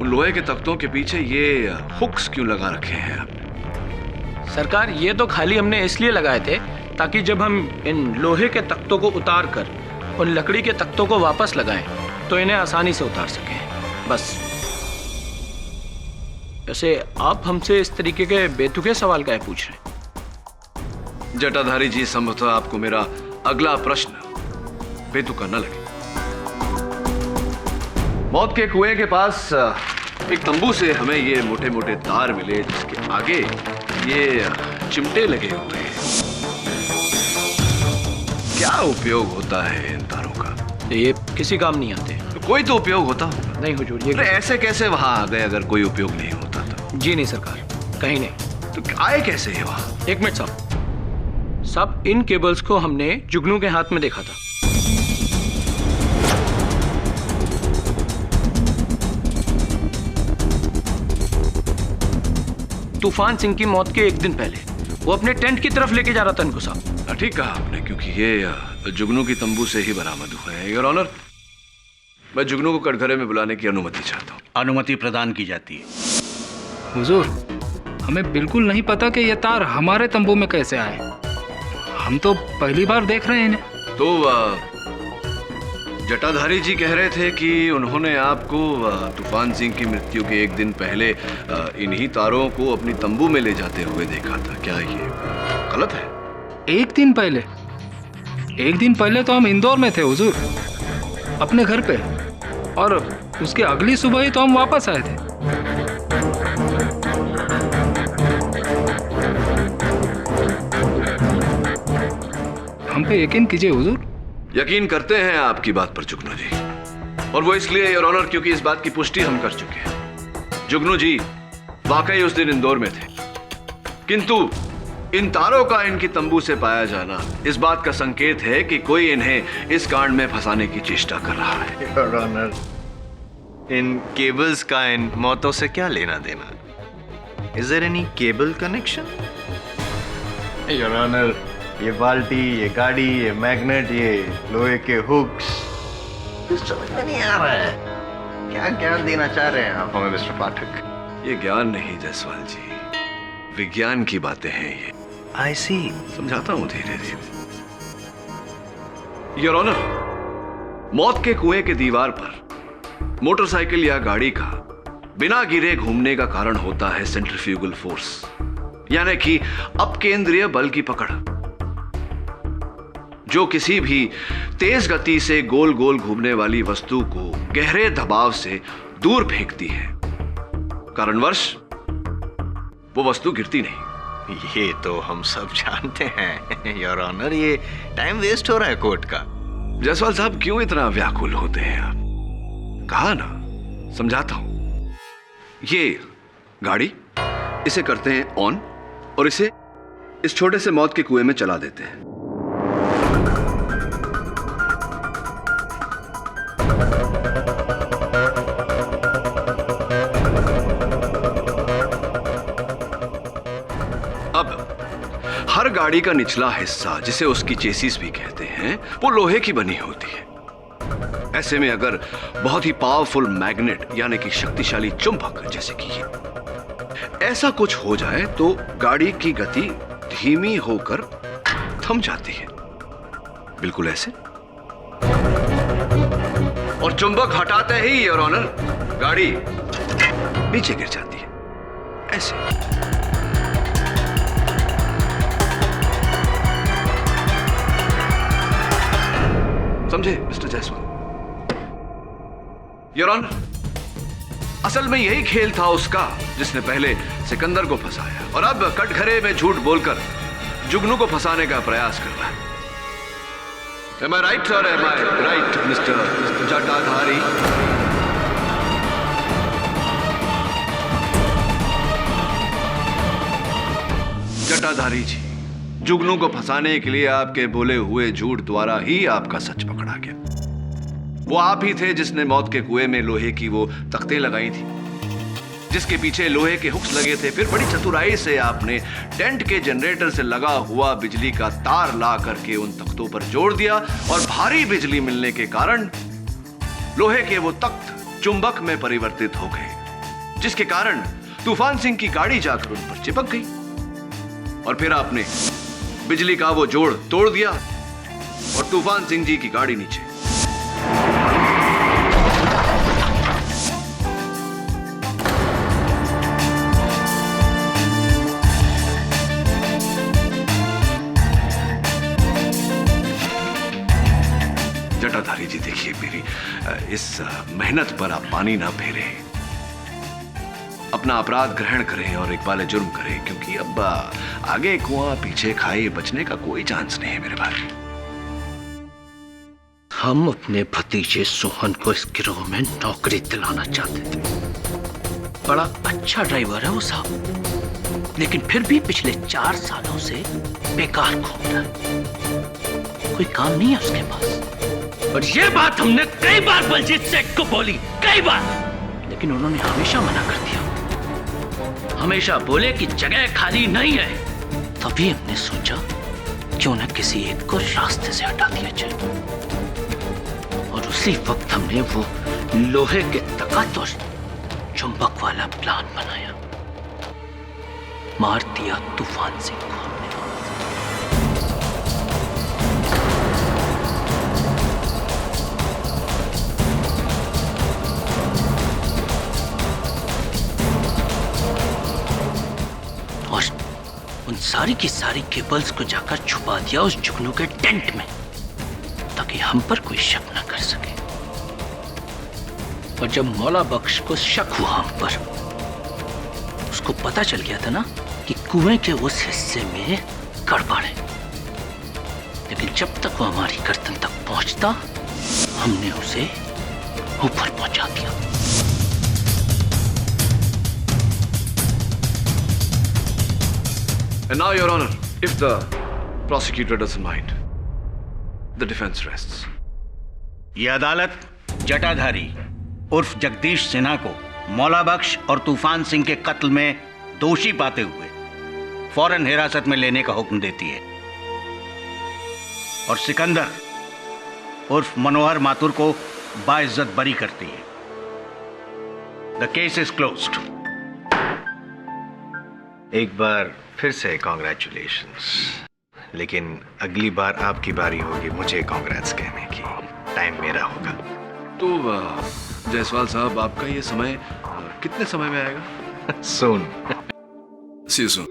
Speaker 4: उन लोहे के तख्तों के पीछे ये हुक्स क्यों लगा रखे हैं आपने?
Speaker 7: सरकार, ये तो खाली हमने इसलिए लगाए थे ताकि जब हम इन लोहे के तख्तों को उतार कर उन लकड़ी के तख्तों को वापस लगाएं तो इन्हें आसानी से उतार सकें, बस। वैसे आप हमसे इस तरीके के बेतुके सवाल काहे पूछ रहे हैं?
Speaker 4: जटाधारी जी, संभवतः आपको मेरा अगला प्रश्न बेतुका न लगे। मौत के कुएं के पास एक तंबू से हमें ये मोटे मोटे तार मिले जिसके आगे ये चिमटे लगे हुए हैं। क्या उपयोग होता है इन तारों का?
Speaker 7: ये किसी काम नहीं आते।
Speaker 4: तो कोई तो उपयोग होता होगा।
Speaker 7: नहीं हुजूर, ये
Speaker 4: ऐसे कैसे वहां आ गए अगर कोई उपयोग नहीं होता तो?
Speaker 7: जी नहीं सरकार, कहीं नहीं।
Speaker 4: तो आए कैसे ये वहां?
Speaker 7: एक मिनट साहब, इन केबल्स को हमने जुगनू के हाथ में देखा था। तूफान सिंह की मौत के एक दिन पहले वो अपने टेंट की तरफ लेके जा रहा था इनको साहब।
Speaker 4: ठीक कहा आपने, क्योंकि ये जुगनू की तंबू से ही बरामद हुए हैं। योर ऑनर, मैं जुगनू को कटघरे में बुलाने की अनुमति चाहता हूँ।
Speaker 10: अनुमति प्रदान की जाती है।
Speaker 12: हुजूर, हमें बिल्कुल नहीं पता कि ये तार हमारे तंबू में कैसे आए। हम तो पहली बार देख रहे हैं इन्हें।
Speaker 4: तो जटाधारी जी कह रहे थे कि उन्होंने आपको तूफान सिंह की मृत्यु के एक दिन पहले इन्हीं तारों को अपनी तंबू में ले जाते हुए देखा था। क्या ये गलत है?
Speaker 12: एक दिन पहले? एक दिन पहले तो हम इंदौर में थे हुजूर, अपने घर पे, और उसके अगली सुबह ही तो हम वापस आए थे। हम पे यकीन कीजिए हुजूर।
Speaker 4: यकीन करते हैं आपकी बात पर जुगनू जी, और वो इसलिए योर ऑनर क्योंकि इस बात की पुष्टि हम कर चुके हैं। जुगनू जी वाकई उस दिन इंदौर में थे, किंतु इन तारों का इनकी तंबू से पाया जाना इस बात का संकेत है कि कोई इन्हें इस कांड में फंसाने की चेष्टा कर रहा है।
Speaker 5: योर ऑनर, इन केबल्स का इन मौतों से क्या लेना देना? Is there any cable connection? Your honour, ये बाल्टी, ये गाड़ी, ये मैग्नेट, ये लोहे के हुक्स, कुछ समझ में नहीं आ रहा है। क्या ज्ञान देना चाह रहे हैं आप हमें मिस्टर पाठक?
Speaker 4: ये ज्ञान नहीं जायसवाल जी, विज्ञान की बातें हैं ये।
Speaker 5: आई सी।
Speaker 4: समझाता हूं धीरे धीरे। योर ऑनर, मौत के कुएं के दीवार पर मोटरसाइकिल या गाड़ी का बिना गिरे घूमने का कारण होता है सेंट्रीफ्यूगल फोर्स, यानी कि अपकेंद्रीय बल की पकड़, जो किसी भी तेज गति से गोल गोल घूमने वाली वस्तु को गहरे दबाव से दूर फेंकती है। कारणवश वो वस्तु गिरती नहीं।
Speaker 5: ये तो हम सब जानते हैं योर ऑनर, ये टाइम वेस्ट हो रहा है कोर्ट का।
Speaker 4: जायसवाल साहब, क्यों इतना व्याकुल होते हैं आप? कहा ना, समझाता हूं। ये गाड़ी, इसे करते हैं ऑन और इसे इस छोटे से मौत के कुएं में चला देते हैं। हर गाड़ी का निचला हिस्सा, जिसे उसकी चेसिस भी कहते हैं, वो लोहे की बनी होती है। ऐसे में अगर बहुत ही पावरफुल मैग्नेट यानी कि शक्तिशाली चुंबक, जैसे कि ये, ऐसा कुछ हो जाए तो गाड़ी की गति धीमी होकर थम जाती है, बिल्कुल ऐसे। और चुंबक हटाते ही योर ऑनर गाड़ी नीचे गिर जाती है, ऐसे। समझे मिस्टर जायसवाल? योर ऑनर, असल में यही खेल था उसका जिसने पहले सिकंदर को फंसाया और अब कटघरे में झूठ बोलकर जुगनू को फंसाने का प्रयास कर रहा है। Am I right or am I right, mister जटाधारी? जटाधारी जी, जुगनू को फंसाने के लिए आपके बोले हुए झूठ द्वारा ही आपका सच पकड़ा गया। वो आप ही थे जिसने मौत के कुएं में लोहे की वो तख्तें लगाई थी, जिसके पीछे लोहे के हुक्स लगे थे। फिर बड़ी चतुराई से आपने टेंट के जनरेटर से लगा हुआ बिजली का तार ला करके उन तख्तों पर जोड़ दिया और भारी बिजली मिलने के कारण लोहे के वो तख्त चुंबक में परिवर्तित हो गए, जिसके कारण तूफान सिंह की गाड़ी जाकर उन पर चिपक गई। और फिर आपने बिजली का वो जोड़ तोड़ दिया और तूफान सिंह जी की गाड़ी नीचे। जटाधारी जी, देखिए मेरी इस मेहनत पर आप पानी ना फेरे, अपना अपराध ग्रहण करें और इकबाल जुर्म करें, क्योंकि अब आगे कुआं पीछे खाई बचने का कोई चांस नहीं है मेरे भाई।
Speaker 7: हम अपने भतीजे सोहन को इस गिरोह में नौकरी दिलाना चाहते थे। बड़ा अच्छा ड्राइवर है वो साहब, लेकिन फिर भी पिछले 4 सालों से बेकार घूम रहा है, कोई काम नहीं है उसके पास। और ये बात हमने कई बार बलजीत सेठ को बोली, कई बार, लेकिन उन्होंने हमेशा मना कर दिया। हमेशा बोले कि जगह खाली नहीं है। तभी हमने सोचा क्यों न किसी एक को रास्ते से हटा दिया जाए, और उसी वक्त हमने वो लोहे के तख्त और चुंबक वाला प्लान बनाया। मार दिया तूफान सिंह को हमने। और उन सारी की सारी केबल्स को जाकर छुपा दिया उस जुगनू के टेंट में, ताकि हम पर कोई शक न कर सके। और जब मौला बख्श को शक हुआ हम पर, उसको पता चल गया था ना कि कुएं के उस हिस्से में गड़बड़ है, लेकिन जब तक वो हमारी गर्दन तक पहुंचता, हमने उसे ऊपर पहुंचा दिया।
Speaker 4: And now, Your Honor, if the prosecutor doesn't mind, the defense rests.
Speaker 10: ये अदालत जटाधारी उर्फ जगदीश सिन्हा को मौला बख्श और तूफान सिंह के कत्ल में दोषी पाते हुए फौरन हिरासत में लेने का हुक्म देती है, और सिकंदर उर्फ मनोहर माथुर को बाइज्जत बरी करती है। The case is closed.
Speaker 5: एक बार फिर से कॉन्ग्रेचुलेशंस, लेकिन अगली बार आपकी बारी होगी मुझे कॉन्ग्रेट्स कहने की। टाइम मेरा होगा।
Speaker 4: तो जायसवाल साहब, आपका ये समय कितने समय में आएगा?
Speaker 5: Soon.
Speaker 4: See you soon.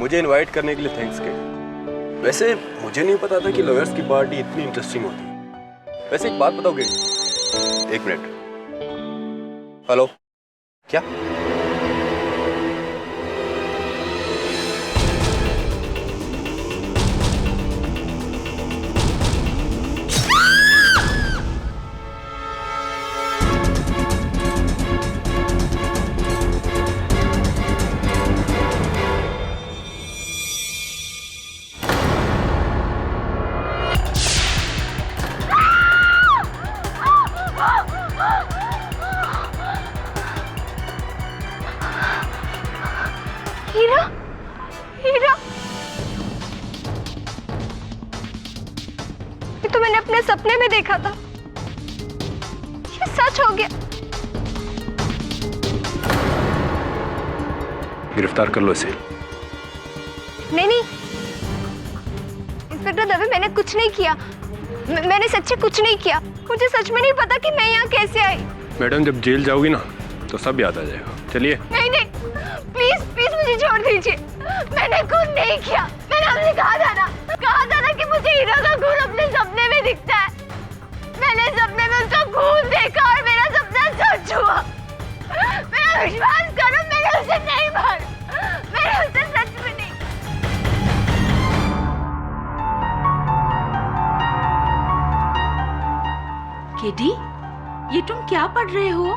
Speaker 15: मुझे इनवाइट करने के लिए थैंक्स के। वैसे मुझे नहीं पता था कि लॉयर्स की पार्टी इतनी इंटरेस्टिंग होती है। वैसे एक बात बताओगे? एक मिनट। हेलो, क्या?
Speaker 16: हीरा, हीरा, ये तो मैंने अपने सपने में देखा था। ये सच हो गया।
Speaker 15: गिरफ्तार कर लो इसे।
Speaker 16: नहीं नहीं इंस्पेक्टर दवे, मैंने कुछ नहीं किया। मैंने सच्ची कुछ नहीं किया। मुझे सच में नहीं पता कि मैं यहाँ कैसे आई।
Speaker 15: मैडम, जब जेल जाओगी ना तो सब याद आ जाएगा। चलिए।
Speaker 16: नहीं नहीं, प्लीज प्लीज मुझे छोड़ दीजिए। मैंने खून नहीं किया। मैंने आपसे कहा था ना कि मुझे हीरा का खून अपने सपने में दिखता है। मैंने सपने में उसका खून देखा और मेरा सपना सच हुआ। मेरा विश्वास करो, मैंने उसे नहीं मारा। मैंने उसे सच में नहीं।
Speaker 17: केडी, ये तुम क्या पढ़ रहे हो?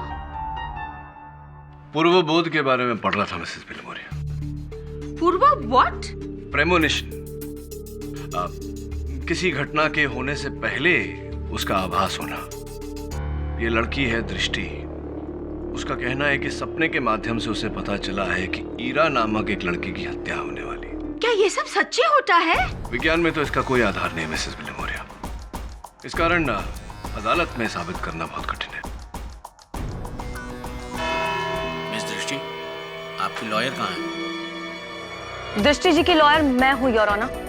Speaker 4: पूर्व बोध के बारे में पढ़ रहा था मिसेस बिलमोरिया।
Speaker 17: पूर्व व्हाट?
Speaker 4: प्रेमोनिशन। किसी घटना के होने से पहले उसका आभास होना। ये लड़की है दृष्टि। उसका कहना है कि सपने के माध्यम से उसे पता चला है कि ईरा नामक एक लड़की की हत्या होने वाली।
Speaker 17: क्या ये सब सच्ची होता है?
Speaker 4: विज्ञान में तो इसका कोई आधार नहीं मिसेस बिलमोरिया। इस कारण अदालत में साबित करना बहुत कठिन है।
Speaker 10: मिस दृष्टि, आपकी लॉयर कहाँ है?
Speaker 16: दृष्टि जी की लॉयर मैं हूँ, योर ऑनर।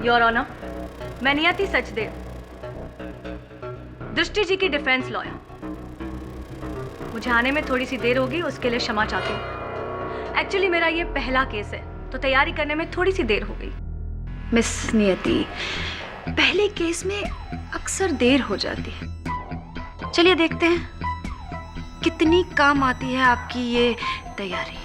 Speaker 16: योर ऑनर, मैं नियति सचदेव, दृष्टि जी की डिफेंस लॉयर। मुझे आने में थोड़ी सी देर होगी, उसके लिए क्षमा चाहती हूँ। एक्चुअली मेरा ये पहला केस है तो तैयारी करने में थोड़ी सी देर हो गई। मिस नियति, पहले केस में अक्सर देर हो जाती है। चलिए देखते हैं कितनी काम आती है आपकी ये तैयारी।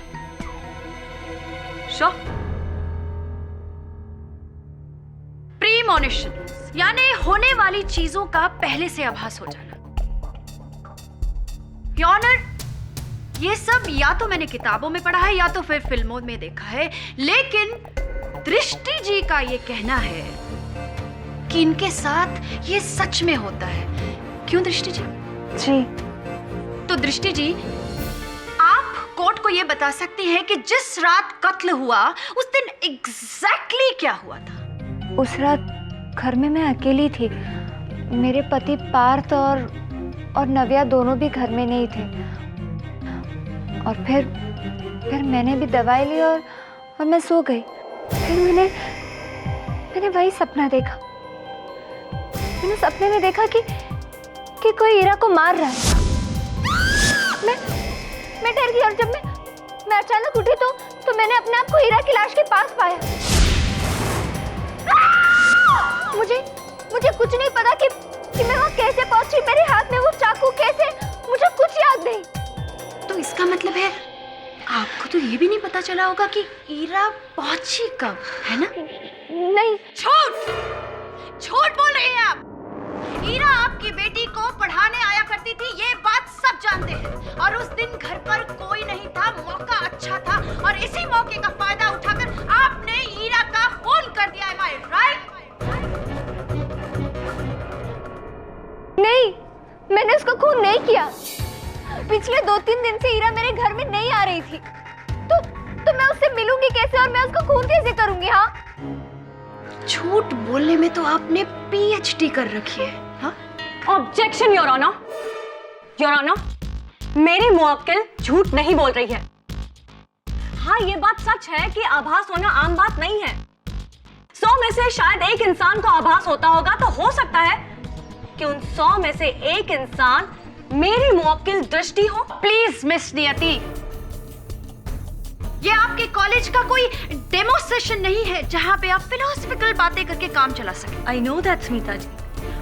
Speaker 16: प्रीमोनिशन यानी होने वाली चीजों का पहले से आभास हो जाना। योर ऑनर, ये सब या तो मैंने किताबों में पढ़ा है या तो फिर फिल्मों में देखा है, लेकिन दृष्टि जी का ये कहना है कि इनके साथ ये सच में होता है। क्यों दृष्टि जी? जी। तो दृष्टि जी, आप कोर्ट को ये बता सकती हैं कि जिस रात कत्ल हुआ उस दिन एग्जैक्टली क्या हुआ था? उस रात घर में मैं अकेली थी। मेरे पति पार्थ और नव्या दोनों भी घर में नहीं थे। और फिर मैंने भी दवाई ली और मैं सो गई। फिर मैंने वही सपना देखा। मैंने सपने में देखा कि कोई ईरा को मार रहा है। मैं डर गई और जब मैं अचानक उठी तो मैंने अपने आप को ईरा की लाश के पास पाया। मुझे कुछ नहीं पता कि मैं वहाँ कैसे पहुंची, मेरे हाथ में वो चाकू कैसे, मुझे कुछ याद नहीं।
Speaker 17: तो इसका मतलब है आपको तो ये भी नहीं पता चला होगा कि ईरा पहुंची कब, है ना?
Speaker 16: नहीं।
Speaker 17: झूठ बोल रहे हैं आप। ईरा आपकी बेटी को पढ़ाने आया करती थी, ये बात सब जानते हैं। और उस दिन घर पर कोई नहीं था, मौका अच्छा था और इसी मौके का फायदा उठाकर आपने ईरा का खून कर दिया। Am I right?
Speaker 16: नहीं, मैंने उसका खून नहीं किया। पिछले 2-3 दिन से ईरा मेरे घर में नहीं आ रही थी। तो मैं उससे मिलूंगी कैसे और मैं उसका खून कैसे करूंगी? हाँ,
Speaker 17: झूठ बोलने में तो आपने PhD कर रखी है।
Speaker 18: Objection your honour. Your honour, मेरी मुवक्किल झूठ नहीं बोल रही है। हाँ, ये बात सच है कि आभास होना आम बात नहीं है। 100 में से शायद एक इंसान को आभास होता होगा, तो हो सकता है कि उन 100 में से एक इंसान मेरी मुवक्किल दृष्टि हो?
Speaker 16: प्लीज मिस नियति, ये आपके कॉलेज का कोई डेमो सेशन नहीं है जहां पे आप फिलोसॉफिकल बातें करके काम चला सके।
Speaker 18: आई नो दैट स्मिता जी,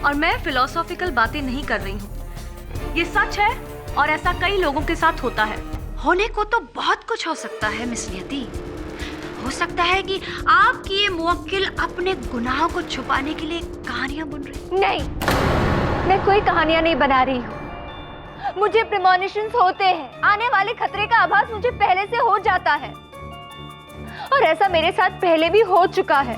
Speaker 18: और मैं फिलोसॉफिकल बातें नहीं कर रही हूँ। ये सच है और ऐसा कई लोगों के साथ होता है।
Speaker 16: होने को तो बहुत कुछ हो सकता है मिस नियति। हो सकता है कि आपकी ये मुवक्किल अपने गुनाहों को छुपाने के लिए कहानियां बुन रही।
Speaker 17: नहीं, मैं कोई कहानियां नहीं बना रही हूँ। मुझे प्रीमोनिशंस होते हैं, आने वाले खतरे का आभास मुझे पहले से हो जाता है, और ऐसा मेरे साथ पहले भी हो चुका है।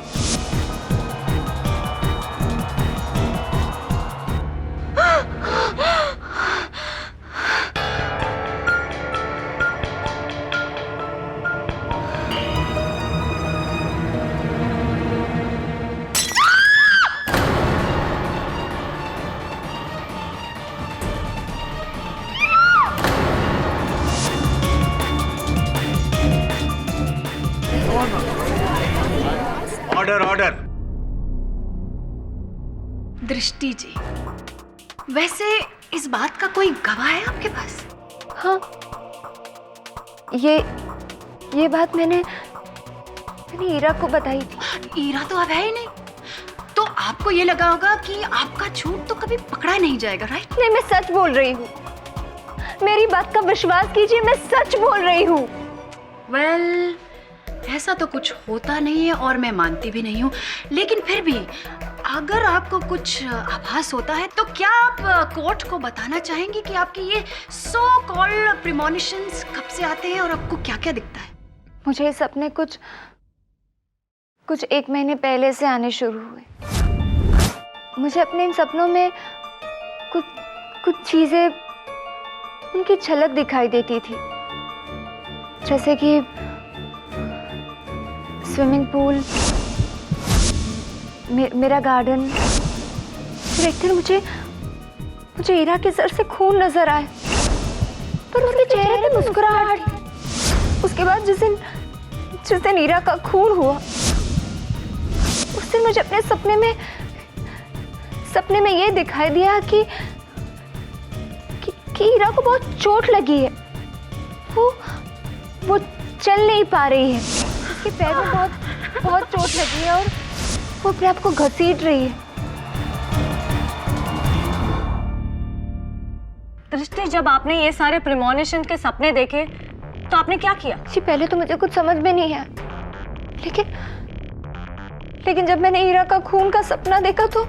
Speaker 10: Order order.
Speaker 16: दृष्टि जी, वैसे इस बात का कोई गवाह है आपके पास?
Speaker 17: हाँ, ये बात मैंने ईरा को बताई थी।
Speaker 16: ईरा तो अब है ही नहीं, तो आपको ये लगा होगा कि आपका झूठ तो कभी पकड़ा नहीं जाएगा, राइट?
Speaker 17: नहीं, मैं सच बोल रही हूँ। मेरी बात का विश्वास कीजिए, मैं सच बोल रही हूँ।
Speaker 16: वेल, ऐसा तो कुछ होता नहीं है और मैं मानती भी नहीं हूँ, लेकिन फिर भी अगर आपको कुछ आभास होता है तो क्या आप कोर्ट को बताना चाहेंगे कि आपके ये सो कॉल्ड प्रीमोनिशंस कब से आते हैं और आपको क्या क्या दिखता है?
Speaker 17: मुझे सपने कुछ 1 महीने पहले से आने शुरू हुए। मुझे अपने इन सपनों में कुछ चीजें, उनकी झलक दिखाई देती थी, जैसे कि स्विमिंग पूल, मेरा गार्डन। फिर एक दिन मुझे ईरा के सर से खून नजर आए, पर उसके चेहरे पे मुस्कुराहट थी। उसके बाद जिस दिन ईरा का खून हुआ, उस दिन मुझे अपने सपने में ये दिखाई दिया कि ईरा को बहुत चोट लगी है। वो चल नहीं पा रही है, उसके पैर में बहुत चोट लगी है और वो अपने आप को घसीट रही है।
Speaker 18: दृष्टि, जब आपने ये सारे प्रीमोनिशन के सपने देखे तो आपने क्या किया?
Speaker 17: जी, पहले तो मुझे कुछ समझ में नहीं आया, लेकिन जब मैंने ईरा का खून का सपना देखा तो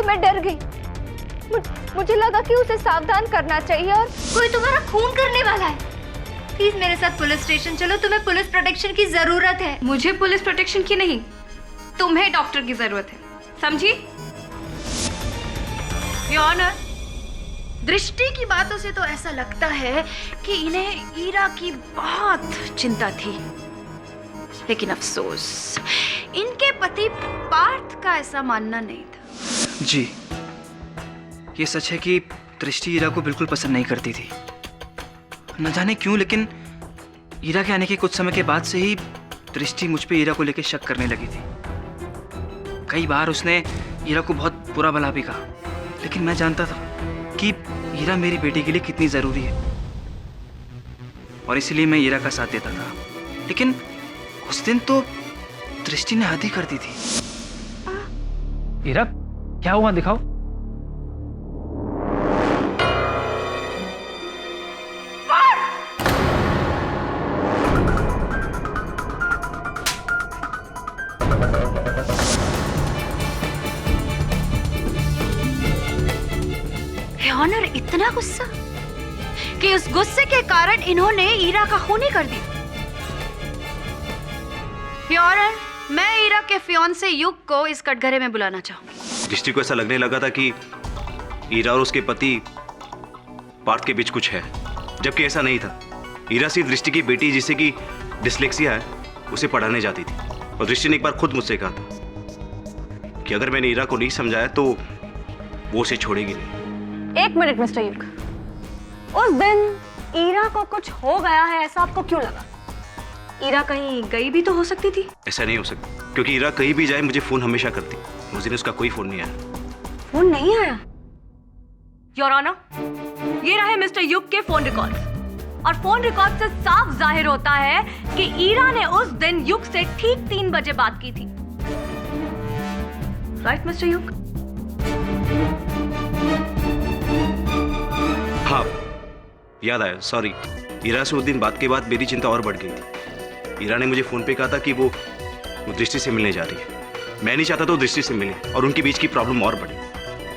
Speaker 17: मैं डर गई। मुझे लगा कि उसे सावधान करना चाहिए, और
Speaker 16: कोई तुम्हारा खून करने वाला है। प्लीज मेरे साथ पुलिस स्टेशन चलो, तुम्हें पुलिस प्रोटेक्शन की जरूरत है।
Speaker 13: मुझे पुलिस प्रोटेक्शन की नहीं, तुम्हें डॉक्टर की जरूरत है, समझी?
Speaker 16: योर ऑनर, दृष्टि की बातों से तो ऐसा लगता है कि इन्हें ईरा की बहुत चिंता थी, लेकिन अफसोस इनके पति पार्थ का ऐसा मानना नहीं था।
Speaker 19: जी, ये सच है कि दृष्टि ईरा को बिल्कुल पसंद नहीं करती थी। न जाने क्यों, लेकिन ईरा के आने के कुछ समय के बाद से ही दृष्टि मुझ पे ईरा को लेकर शक करने लगी थी। कई बार उसने ईरा को बहुत बुरा भला भी कहा, लेकिन मैं जानता था कि ईरा मेरी बेटी के लिए कितनी जरूरी है, और इसलिए मैं ईरा का साथ देता था। लेकिन उस दिन तो दृष्टि ने हद ही कर दी थी।
Speaker 12: ईरा, क्या हुआ, दिखाओ।
Speaker 16: ऑनर, इतना गुस्सा कि उस गुस्से के कारण इन्होंने ईरा का खून ही कर दिया। ऑनर, मैं ईरा के फियांसे युग को इस कटघरे में बुलाना चाहूंगी।
Speaker 4: दृष्टि को ऐसा लगने लगा था कि ईरा और उसके पति पार्थ के बीच कुछ है, जबकि ऐसा नहीं था। ईरा सिर्फ दृष्टि की बेटी, जिसे कि डिसलेक्सिया है, उसे पढ़ाने जाती थी, और दृष्टि ने एक बार खुद मुझसे कहा था कि अगर मैंने ईरा को नहीं समझाया तो वो उसे छोड़ेगी नहीं।
Speaker 18: 1 मिनट मिस्टर युग, उस दिन ईरा को कुछ हो गया है, ऐसा आपको क्यों लगा? ईरा कहीं गई भी तो हो सकती थी।
Speaker 4: ऐसा नहीं हो सकता, क्योंकि ईरा कहीं भी जाए मुझे फोन हमेशा करती। उस दिन उसका कोई फोन नहीं आया।
Speaker 18: फोन नहीं आया? योर ऑनर, ये रहे मिस्टर युग के फोन रिकॉर्ड्स और फोन रिकॉर्ड से साफ जाहिर होता है कि ईरा ने उस दिन युग से ठीक 3 बजे बात की थी। राइट मिस्टर युग?
Speaker 20: हाँ, याद आया, सॉरी। ईरा से उस दिन बात के बाद मेरी चिंता और बढ़ गई थी। ईरा ने मुझे फोन पे कहा था कि वो दृष्टि से मिलने जा रही है। मैं नहीं चाहता था वो दृष्टि से मिले और उनके बीच की प्रॉब्लम और बढ़े।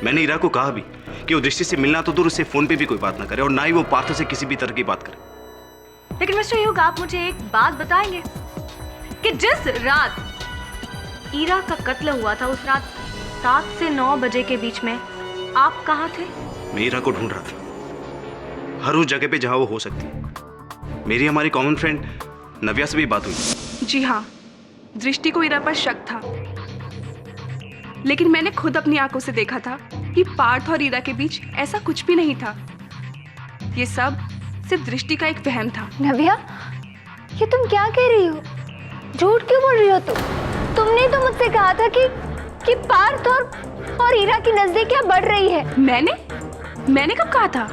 Speaker 20: मैंने ईरा को कहा भी कि वो दृष्टि से मिलना तो दूर, उससे फोन पे भी कोई बात ना करे और ना ही वो पार्थ से किसी भी तरह की बात करे।
Speaker 18: लेकिन मिस्टर युग, आप मुझे एक बात बताएंगे कि जिस रात ईरा का कत्ल हुआ था, उस रात 7 से 9 बजे के बीच में आप कहाँ थे?
Speaker 20: मैं ईरा को ढूंढ रहा था, हर उस जगह पे जहां वो हो सकती है। मेरी हमारी कॉमन फ्रेंड नव्या से भी बात हुई।
Speaker 21: जी हाँ, दृष्टि को ईरा पर शक था, लेकिन मैंने खुद अपनी आंखों से देखा था कि पार्थ और ईरा के बीच ऐसा कुछ भी नहीं था। ये सब सिर्फ दृष्टि का एक वहम था।
Speaker 22: नव्या, ये तुम क्या कह रही हो? झूठ क्यों बोल रही हो तुम? तुमने तो मुझसे कहा था कि पार्थ और ईरा की नजदीकियां बढ़ रही है।
Speaker 21: मैंने कब कहा था?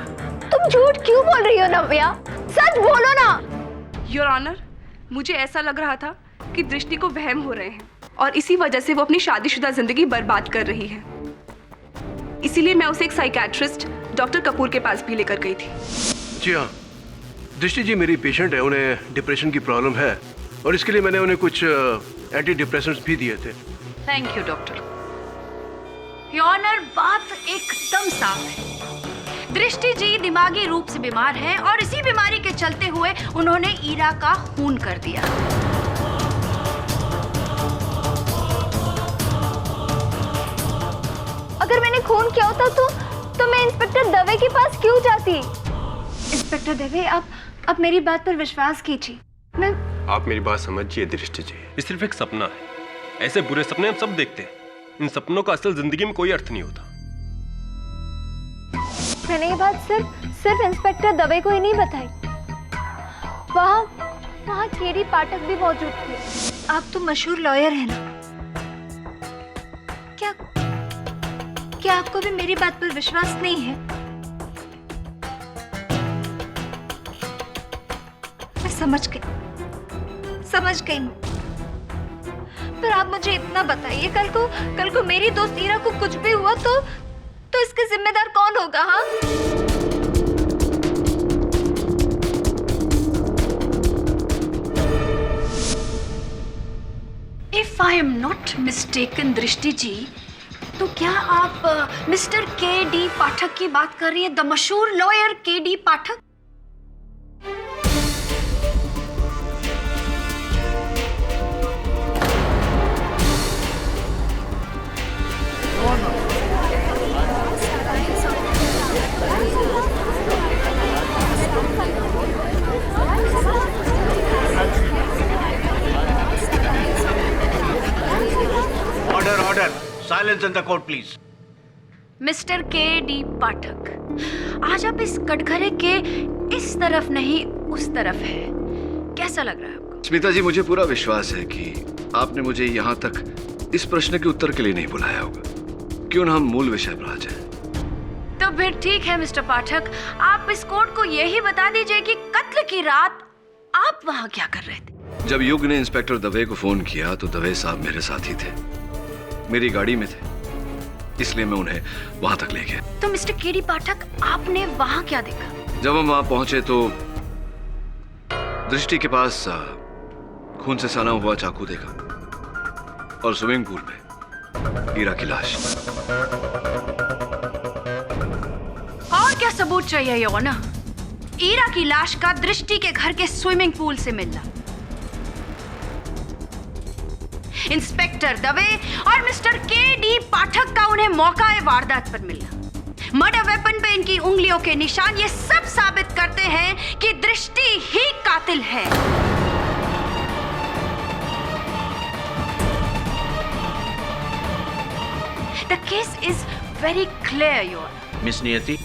Speaker 22: तुम झूठ क्यों बोल रही हो नव्या? सच बोलो ना।
Speaker 21: योर ऑनर, मुझे ऐसा लग रहा था कि दृष्टि को वहम हो रहे हैं और इसी वजह से वो अपनी शादीशुदा जिंदगी बर्बाद कर रही है। इसीलिए मैं उसे एक साइकियाट्रिस्ट डॉक्टर कपूर के पास भी लेकर गई थी।
Speaker 23: जी हाँ, दृष्टि जी मेरी पेशेंट है, उन्हें डिप्रेशन की प्रॉब्लम है और इसके लिए मैंने उन्हें कुछ एंटी डिप्रेसेंट्स भी दिए थे।
Speaker 16: Thank you doctor. Your honour, बात एकदम साफ है। दृष्टि जी दिमागी रूप से बीमार हैं और इसी बीमारी के चलते हुए उन्होंने ईरा का खून कर दिया।
Speaker 22: अगर मैंने खून किया होता तो मैं इंस्पेक्टर दवे के पास क्यों जाती? इंस्पेक्टर दवे, आप मेरी बात पर विश्वास कीजिए।
Speaker 15: आप मेरी बात समझिए दृष्टि जी, ये सिर्फ एक सपना है। ऐसे बुरे सपने हम सब देखते हैं, इन सपनों का असल जिंदगी में कोई अर्थ नहीं होता।
Speaker 22: मैंने ये बात सिर्फ इंस्पेक्टर दवे को ही नहीं बताई। वहाँ केडी पाठक भी मौजूद थे। आप तो मशहूर लॉयर हैं ना? क्या आपको भी मेरी बात पर विश्वास नहीं है? मैं समझ गई। पर आप मुझे इतना बताइए, कल को मेरी दोस्त ईरा को कुछ भी हुआ तो इसके जिम्मेदार कौन होगा? हाँ,
Speaker 16: if I am not mistaken दृष्टि जी, तो क्या आप मिस्टर के.डी. पाठक की बात कर रही हैं? द मशहूर lawyer KD. Pathak?
Speaker 10: Order, silence in the court please.
Speaker 16: Mister KD. Pathak, आज आप इस कटघरे के इस तरफ नहीं उस तरफ है। कैसा लग रहा है आपको?
Speaker 4: स्मिता जी, मुझे पूरा विश्वास है कि आपने मुझे यहाँ तक इस प्रश्न के उत्तर के लिए नहीं बुलाया होगा। क्यों ना हम मूल विषय पर आ जाएं?
Speaker 16: तो फिर ठीक है मिस्टर पाठक, आप इस कोर्ट को यही बता दीजिए कि कत्ल की रात आप वहाँ क्या कर रहे थे?
Speaker 4: जब युग ने इंस्पेक्टर दवे को फोन किया तो दवे साहब मेरे साथ ही थे, मेरी गाड़ी में थे, इसलिए मैं उन्हें वहां तक ले गया।
Speaker 16: तो मिस्टर के.डी. पाठक, आपने वहां क्या देखा?
Speaker 4: जब हम वहां पहुंचे तो दृष्टि के पास खून से सना हुआ चाकू देखा और स्विमिंग पूल में ईरा की लाश।
Speaker 16: और क्या सबूत चाहिए योना? ईरा की लाश का दृष्टि के घर के स्विमिंग पूल से मिलना। इंस्पेक्टर दवे और मिस्टर के.डी. पाठक का उन्हें मौका वारदात पर मिलना, मर्डर वेपन पे इनकी उंगलियों के निशान, ये सब साबित करते हैं कि दृष्टि ही कातिल है। The case is very clear, Your Honor.
Speaker 10: Miss Niyati,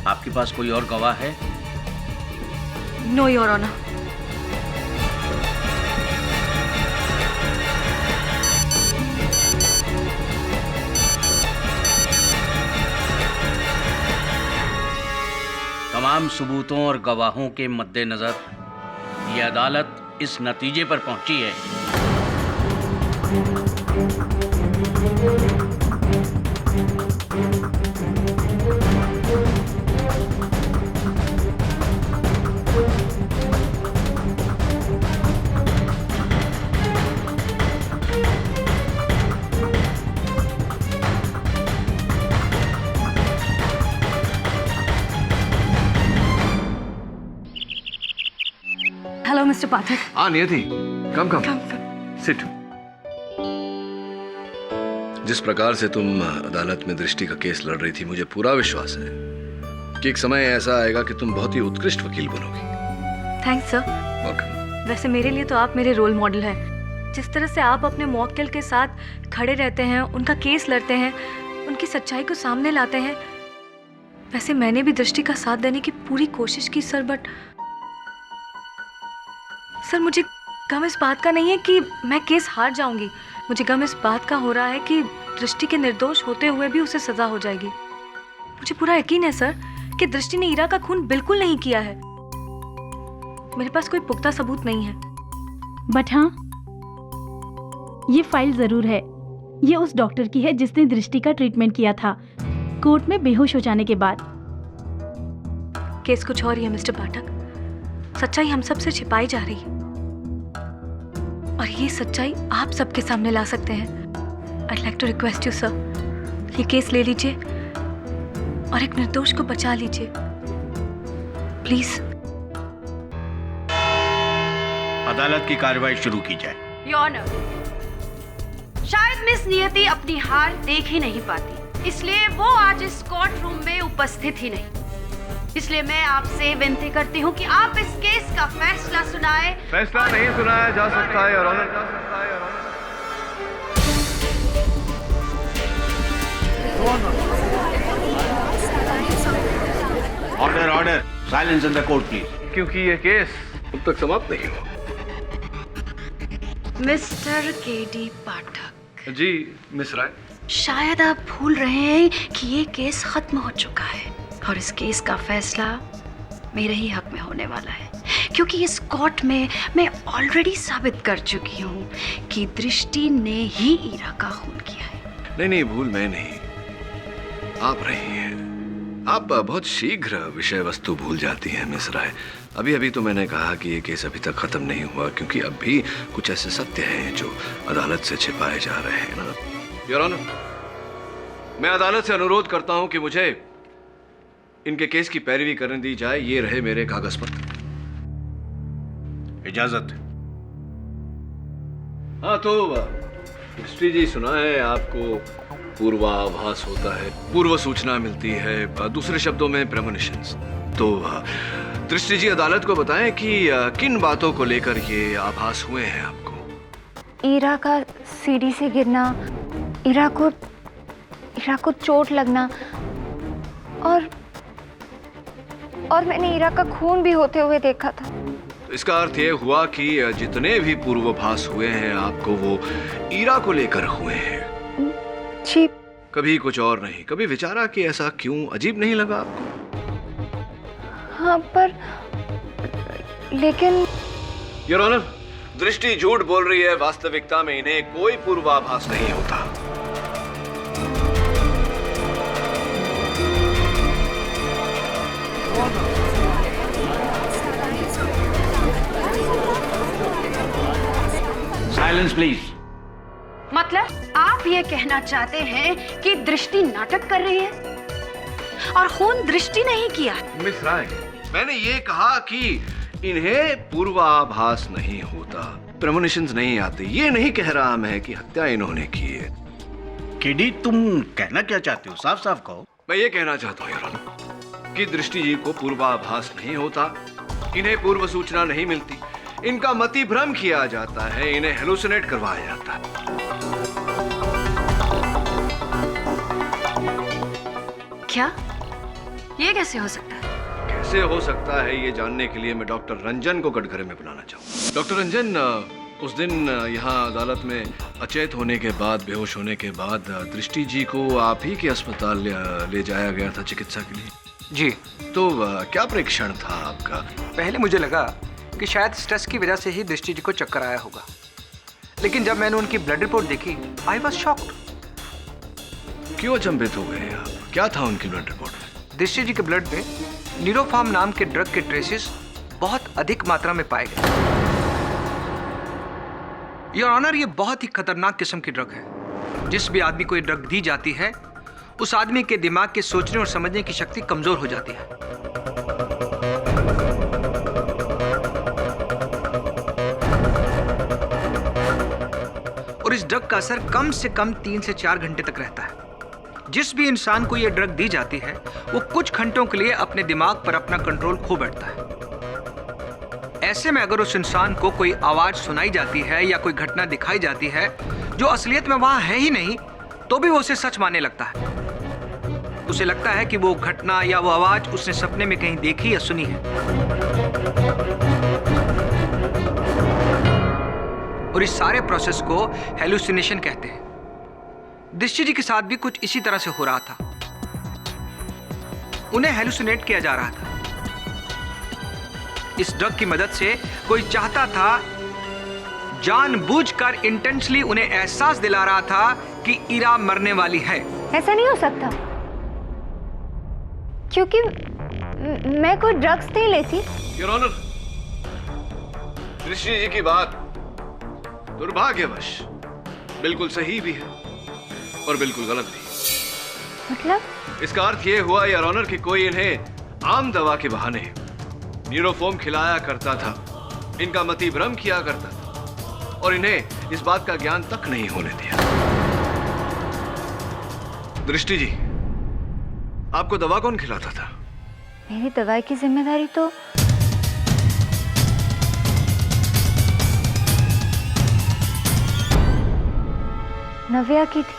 Speaker 10: आपके पास कोई और गवाह है?
Speaker 18: No your honour.
Speaker 10: तमाम सबूतों और गवाहों के मद्देनजर ये अदालत इस नतीजे पर पहुंची है
Speaker 18: हेलो मिस्टर पाठक।
Speaker 4: हाँ नियति, कम सिट। जिस प्रकार से तुम अदालत में दृष्टि का केस लड़ रही थी, मुझे पूरा विश्वास है कि एक समय ऐसा आएगा कि तुम बहुत ही उत्कृष्ट वकील बनोगी।
Speaker 18: Thanks sir. वैसे मेरे लिए तो आप मेरे रोल मॉडल हैं। जिस तरह से आप अपने मौक्किल के साथ खड़े रहते हैं, उनका केस लड़ते हैं, उनकी सच्चाई को सामने लाते हैं, वैसे मैंने भी दृष्टि का साथ देने की पूरी कोशिश की सर, बट सर मुझे गम इस बात का नहीं है कि मैं केस हार जाऊंगी। मुझे गम इस बात का हो रहा है कि दृष्टि के निर्दोष होते हुए भी उसे सजा हो जाएगी। मुझे पूरा यकीन है सर कि दृष्टि ने ईरा का खून बिल्कुल नहीं किया है। मेरे पास कोई पुख्ता सबूत नहीं है।
Speaker 3: बट हाँ, ये फाइल जरूर है। ये उस डॉक्टर की है जिसने दृष्टि का ट्रीटमेंट किया था कोर्ट में बेहोश हो जाने के बाद।
Speaker 18: केस कुछ और ही है मिस्टर पाठक। सच्चाई हम सब से छिपाई जा रही है और ये सच्चाई आप सबके सामने ला सकते हैं। I'd like to request you, sir, ये केस ले लीजिए और एक निर्दोष को बचा लीजिए, प्लीज।
Speaker 10: अदालत की कार्रवाई शुरू की जाए।
Speaker 17: योर ऑनर, शायद मिस नियति अपनी हार देख ही नहीं पाती, इसलिए वो आज इस कोर्ट रूम में उपस्थित ही नहीं। इसलिए मैं आपसे विनती करती हूँ कि आप इस केस का फैसला सुनाएं।
Speaker 4: फैसला नहीं सुनाया जा सकता है, your honour.
Speaker 10: Order order, silence in the court please.
Speaker 4: क्योंकि ये केस अब तक समाप्त नहीं हुआ।
Speaker 17: Mister KD Pathak
Speaker 4: ji miss Rai,
Speaker 17: शायद आप भूल रहे हैं कि ये केस खत्म हो चुका है और इस केस का फैसला मेरे ही हक में होने वाला है, क्योंकि इस कोर्ट में मैं ऑलरेडी साबित कर चुकी हूँ कि दृष्टि ने ही ईरा का खून किया है।
Speaker 4: नहीं, भूल मैं नहीं, आप रही हैं। आप बहुत शीघ्र विषय वस्तु भूल जाती हैं मिस राय। अभी तो मैंने कहा कि ये केस अभी तक खत्म नहीं हुआ, क्योंकि अब भी कुछ ऐसे सत्य हैं जो अदालत से छिपाए जा रहे हैं ना। योर ऑनर, मैं अदालत से अनुरोध करता हूं कि मुझे इनके केस की पैरवी करने दी जाए। ये रहे मेरे कागज पत्र।
Speaker 10: इजाजत।
Speaker 4: हाँ तो दृष्टि जी, सुना है आपको पूर्वाभास होता है, पूर्व सूचना मिलती है, दूसरे शब्दों में प्रेमोनिशंस। तो दृष्टि जी अदालत को बताएं कि किन बातों को लेकर ये आभास हुए हैं आपको।
Speaker 22: ईरा का सीढ़ी से गिरना, ईरा को चोट लगना और मैंने ईरा का खून भी होते हुए देखा था।
Speaker 4: तो इसका अर्थ ये हुआ कि जितने भी पूर्वाभास हुए हैं आपको, वो ईरा को लेकर हुए हैं।
Speaker 22: जी।
Speaker 4: कभी कुछ और नहीं। कभी विचारा कि ऐसा क्यों? अजीब नहीं लगा आपको?
Speaker 22: हाँ, पर लेकिन
Speaker 4: योर ऑनर, दृष्टि झूठ बोल रही है। वास्तविकता में इन्हें कोई पूर्वाभास नहीं होता।
Speaker 10: Silence please.
Speaker 17: मतलब आप ये कहना चाहते हैं कि दृष्टि नाटक कर रही है और खून दृष्टि नहीं किया?
Speaker 4: मिस राय, मैंने ये कहा कि इन्हें पूर्वाभास नहीं होता, प्रेमोनिशंस नहीं आते। ये नहीं कह रहा मैं कि हत्या इन्होंने की है।
Speaker 10: केडी, तुम कहना क्या चाहते हो? साफ साफ कहो।
Speaker 4: मैं ये कहना चाहता हूँ योर ऑनर कि दृष्टि जी को पूर्वाभास नहीं होता, इन्हें पूर्व सूचना नहीं मिलती, इनका मति भ्रम किया जाता है, इन्हें हेलुसिनेट करवाया जाता है।
Speaker 17: क्या? ये कैसे हो सकता है?
Speaker 4: कैसे हो सकता है, ये जानने के लिए मैं डॉक्टर रंजन को कटघरे में बुलाना चाहूँ। डॉक्टर रंजन, उस दिन यहाँ अदालत में अचेत होने के बाद, बेहोश होने के बाद दृष्टि जी को आप ही के अस्पताल ले जाया गया था चिकित्सा के लिए।
Speaker 14: जी।
Speaker 23: तो क्या परीक्षण था आपका?
Speaker 14: पहले मुझे लगा कि शायद स्ट्रेस की वजह से ही दृष्टि जी को चक्कर आया होगा, लेकिन जब मैंने उनकी ब्लड रिपोर्ट देखी आई वॉज शॉक्ड।
Speaker 23: क्यों अचंभित हो गए आप? क्या था उनकी ब्लड रिपोर्ट में?
Speaker 14: दृष्टि जी के ब्लड में न्यूरोफार्म नाम के ड्रग के ट्रेसेस बहुत अधिक मात्रा में पाए गए। योर ऑनर, ये बहुत ही खतरनाक किस्म की ड्रग है। जिस भी आदमी को ये ड्रग दी जाती है उस आदमी के दिमाग के सोचने और समझने की शक्ति कमजोर हो जाती है। और इस ड्रग का असर कम से कम 3 से 4 घंटे तक रहता है। जिस भी इंसान को यह ड्रग दी जाती है वो कुछ घंटों के लिए अपने दिमाग पर अपना कंट्रोल खो बैठता है। ऐसे में अगर उस इंसान को कोई आवाज सुनाई जाती है या कोई घटना दिखाई जाती है जो असलियत में वहां है ही नहीं, तो भी वो उसे सच मानने लगता है। उसे लगता है कि वो घटना या वो आवाज उसने सपने में कहीं देखी या सुनी है। और इस सारे प्रोसेस को हेलुसिनेशन कहते हैं। दृष्टि जी के साथ भी कुछ इसी तरह से हो रहा था। उन्हें हेलुसिनेट किया जा रहा था। इस ड्रग की मदद से कोई चाहता था, जानबूझकर इंटेंशनली उन्हें एहसास दिला रहा था कि इरा मरने वाली है।
Speaker 22: ऐसा नहीं हो सकता, क्योंकि मैं कोई ड्रग्स नहीं लेती।
Speaker 4: योर ऑनर, दृष्टि जी की बात दुर्भाग्यवश बिल्कुल सही भी है और बिल्कुल गलत भी।
Speaker 22: मतलब?
Speaker 4: इसका अर्थ यह हुआ योर ऑनर कि कोई इन्हें आम दवा के बहाने न्यूरोफॉर्म खिलाया करता था, इनका मति भ्रम किया करता था और इन्हें इस बात का ज्ञान तक नहीं होने दिया। दृष्टि जी, आपको दवा कौन खिलाता था?
Speaker 22: मेरी दवाई की जिम्मेदारी तो नव्या की थी।